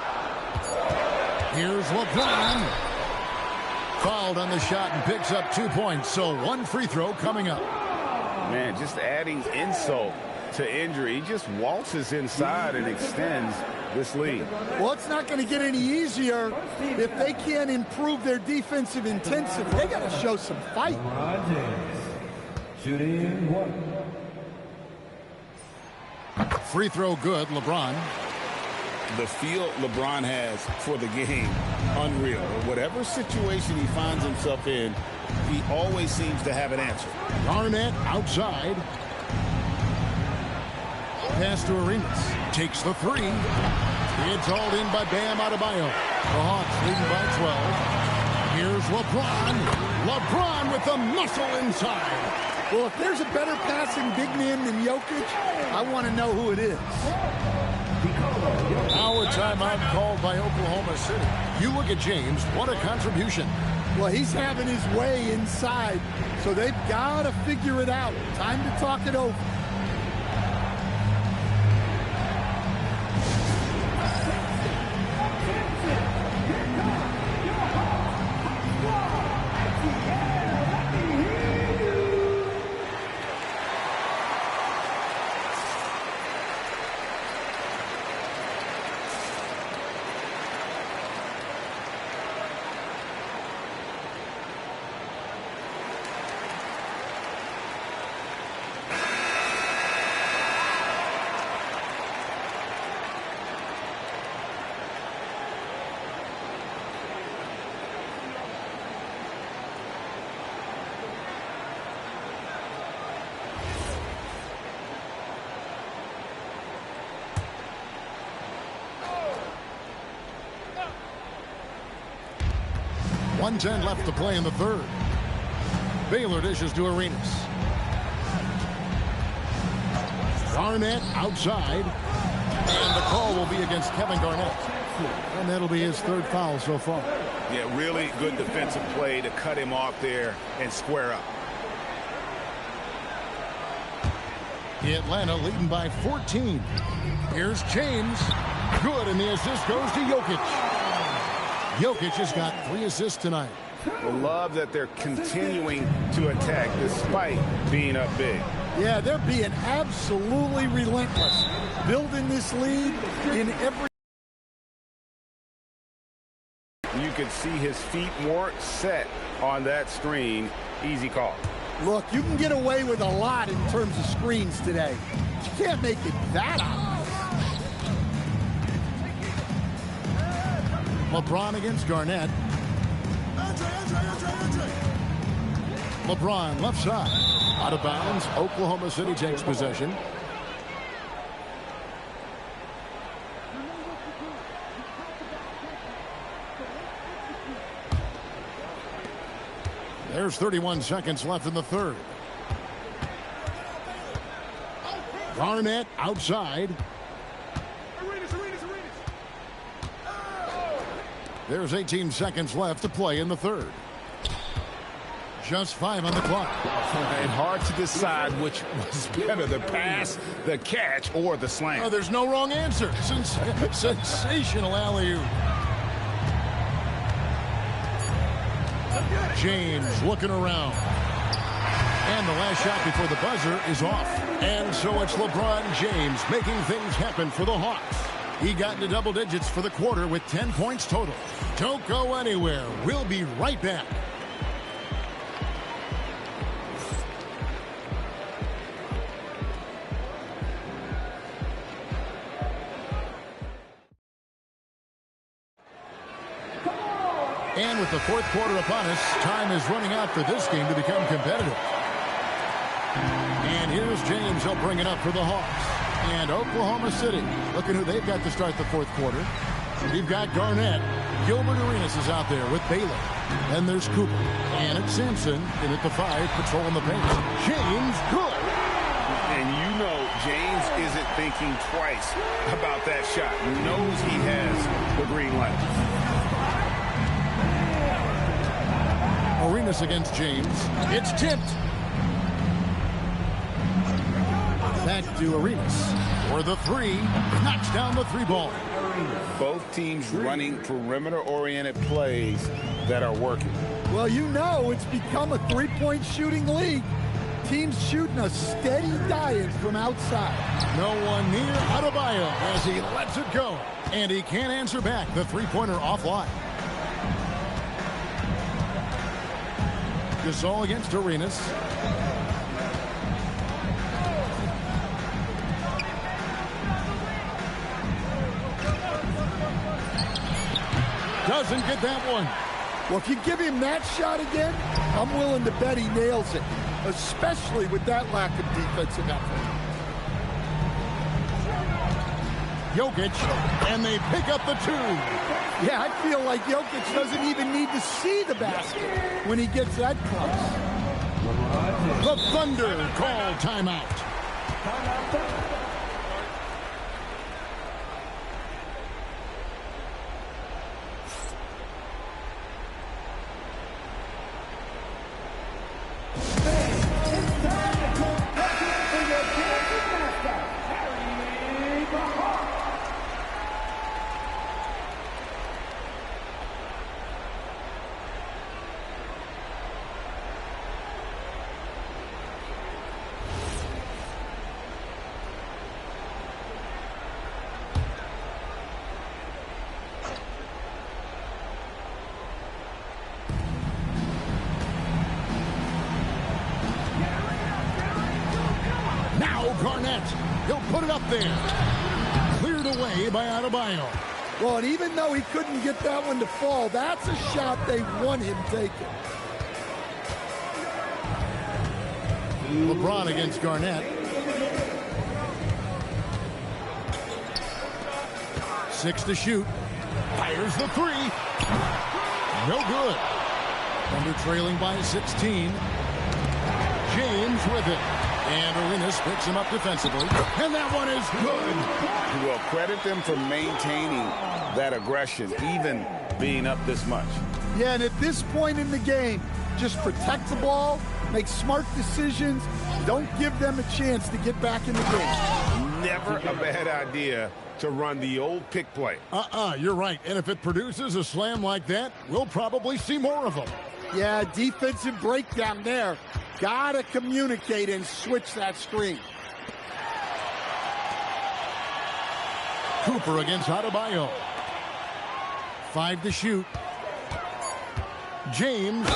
Here's LeBron. Fouled on the shot and picks up 2 points. So 1 free throw coming up. Man, just adding insult to injury. He just waltzes inside and extends this lead. Well, it's not going to get any easier if they can't improve their defensive intensity. They got to show some fight. Shooting 1. Free throw good, LeBron. The feel LeBron has for the game, unreal. Whatever situation he finds himself in, he always seems to have an answer. Garnett outside. Pass to Arenas. Takes the three. It's hauled in by Bam Adebayo. The Hawks leading by 12. Here's LeBron. LeBron with the muscle inside. Well, if there's a better passing big man than Jokic, I want to know who it is. Our timeout called by Oklahoma City. You look at James, what a contribution. Well, he's having his way inside, so they've got to figure it out. Time to talk it over. .110 left to play in the third. Baylor dishes to Arenas. Garnett outside. And the call will be against Kevin Garnett. And that'll be his third foul so far. Yeah, really good defensive play to cut him off there and square up. Atlanta leading by 14. Here's James. Good, and the assist goes to Jokic. Jokic has got 3 assists tonight. I love that they're continuing to attack despite being up big. Yeah, they're being absolutely relentless. Building this lead in every... You can see his feet weren't set on that screen. Easy call. Look, you can get away with a lot in terms of screens today. You can't make it that obvious. LeBron against Garnett. LeBron left side. Out of bounds. Oklahoma City takes possession. There's 31 seconds left in the third. Garnett outside. There's 18 seconds left to play in the third. Just 5 on the clock. And hard to decide which was better, the pass, the catch, or the slam. Oh, there's no wrong answer. Sensational alley-oop. James looking around. And the last shot before the buzzer is off. And so it's LeBron James making things happen for the Hawks. He got into double digits for the quarter with 10 points total. Don't go anywhere. We'll be right back. And with the fourth quarter upon us, time is running out for this game to become competitive. And here's James. He'll bring it up for the Hawks. And Oklahoma City, look at who they've got to start the fourth quarter. We've got Garnett. Gilbert Arenas is out there with Baylor. Then there's Cooper. And it's Simpson in at the 5, patrolling the paint. James, good. And you know James isn't thinking twice about that shot. He knows he has the green light. Arenas against James. It's tipped. Back to Arenas for the 3. Knocks down the 3 ball. Both teams running perimeter-oriented plays that are working. Well, you know it's become a three-point shooting league. Teams shooting a steady diet from outside. No one near Adebayo as he lets it go. And he can't answer back. The three-pointer offline. Gasol against Arenas. Doesn't get that one. Well, if you give him that shot again, I'm willing to bet he nails it, especially with that lack of defensive effort. Jokic, and they pick up the 2. Yeah, I feel like Jokic doesn't even need to see the basket when he gets that close. The Thunder call timeout. Garnett, he'll put it up there. Cleared away by Adebayo. Well, and even though he couldn't get that one to fall, that's a shot they want him taking. LeBron against Garnett. 6 to shoot. Fires the 3. No good. Thunder trailing by 16. James with it. And Arenas picks him up defensively. And that one is good. Well, credit them for maintaining that aggression, even being up this much. Yeah, and at this point in the game, just protect the ball, make smart decisions, don't give them a chance to get back in the game. Never a bad idea to run the old pick play. You're right. And if it produces a slam like that, we'll probably see more of them. Yeah, defensive breakdown there. Gotta communicate and switch that screen. Cooper against Adebayo. 5 to shoot. James.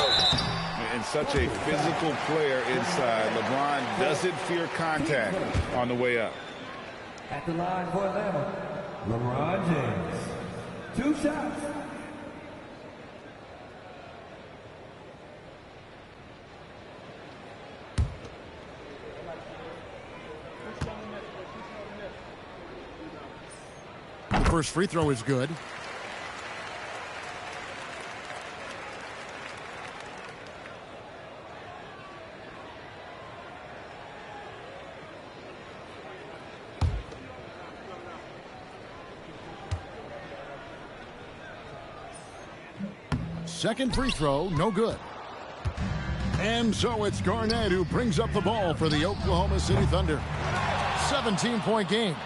And such a physical player inside. LeBron doesn't fear contact on the way up. At the line for Atlanta, LeBron James. 2 shots. First free throw is good. Second free throw, no good. And so it's Garnett who brings up the ball for the Oklahoma City Thunder. 17-point game.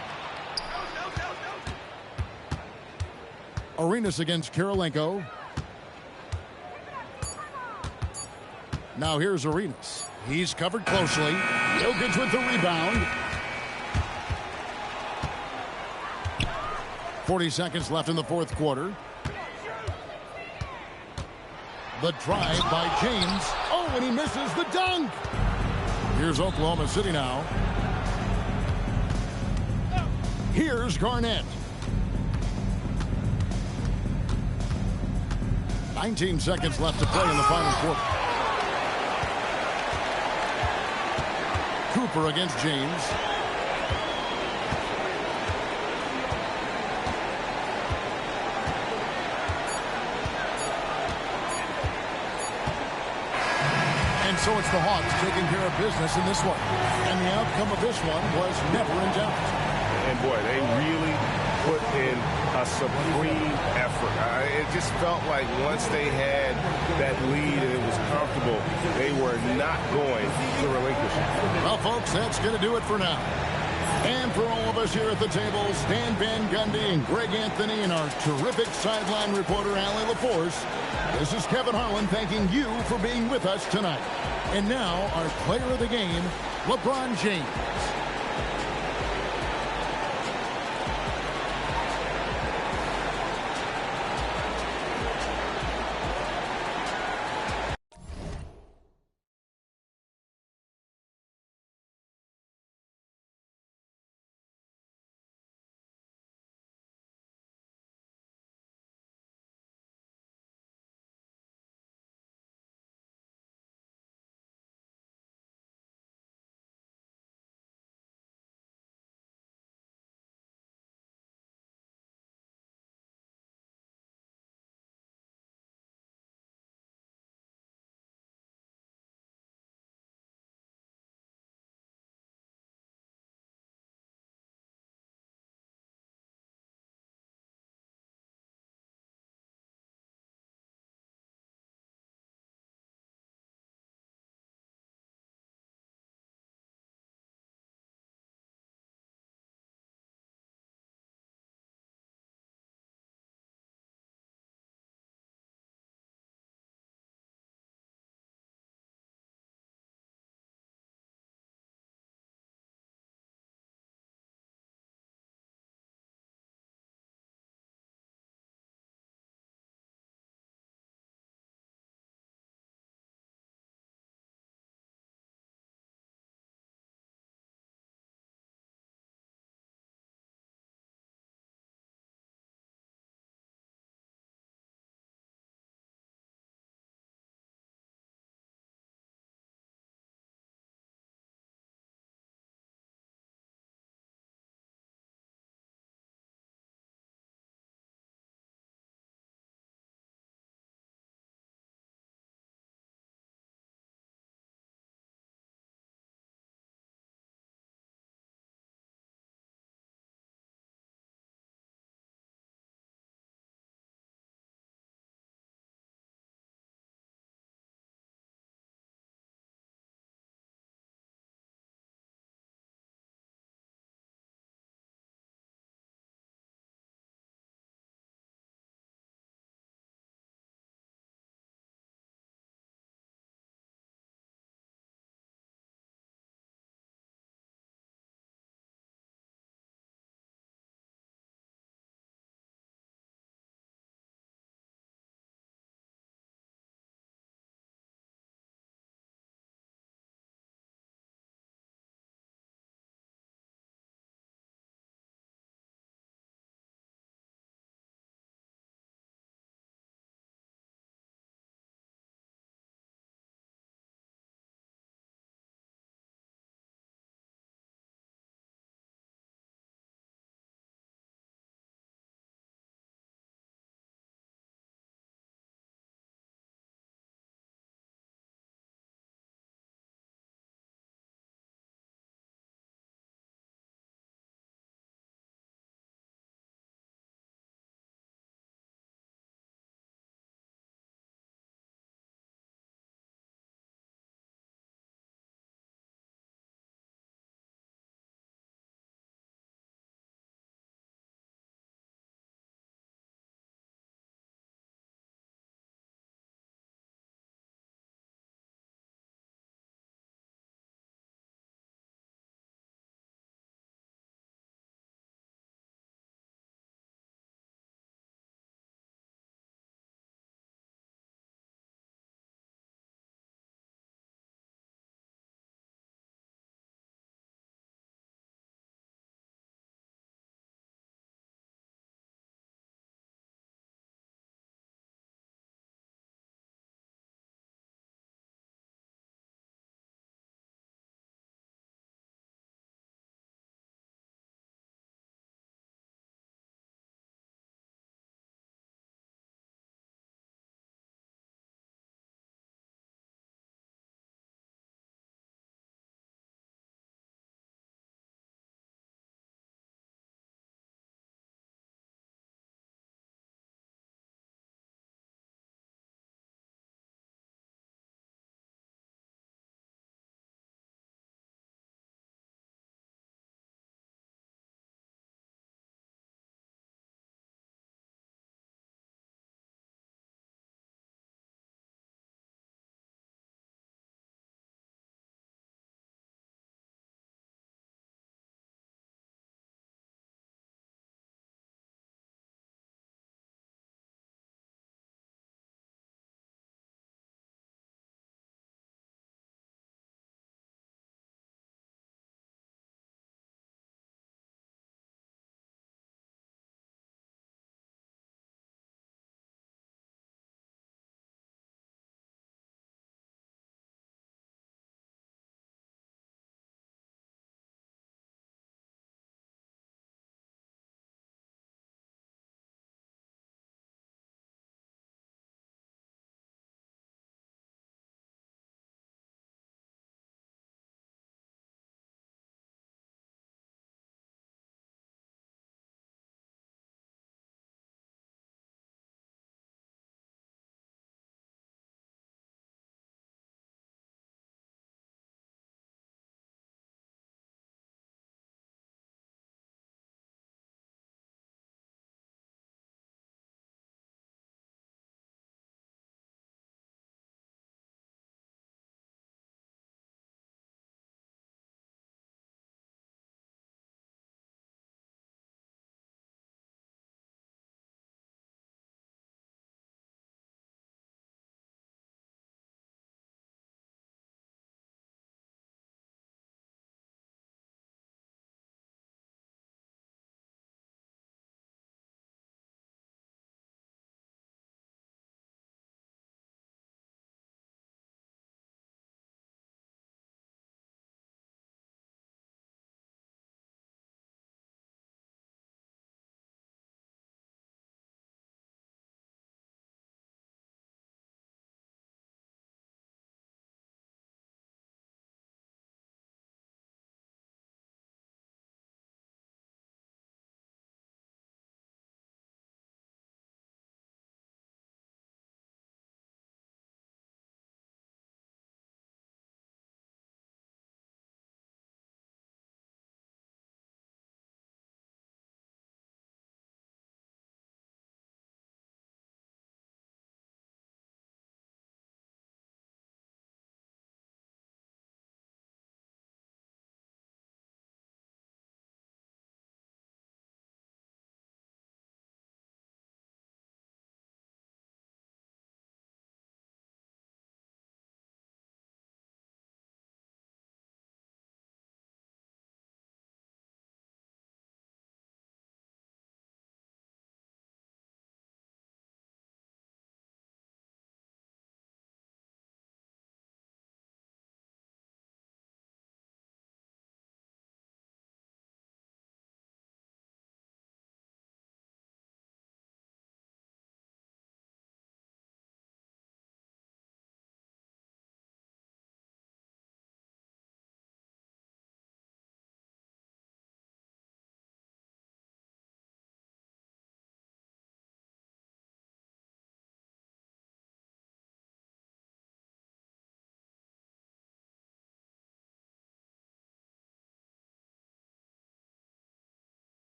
Arenas against Kirilenko. Now here's Arenas. He's covered closely. Jokic with the rebound. 40 seconds left in the fourth quarter. The drive by James. Oh, and he misses the dunk. Here's Oklahoma City now. Here's Garnett. 19 seconds left to play in the final quarter. Cooper against James. And so it's the Hawks taking care of business in this one. And the outcome of this one was never in doubt. And boy, they really put in a supreme effort. It just felt like once they had that lead and it was comfortable, they were not going to relinquish it. Well, folks, that's going to do it for now. And for all of us here at the table, Stan Van Gundy and Greg Anthony and our terrific sideline reporter, Allie LaForce, this is Kevin Harlan thanking you for being with us tonight. And now, our player of the game, LeBron James.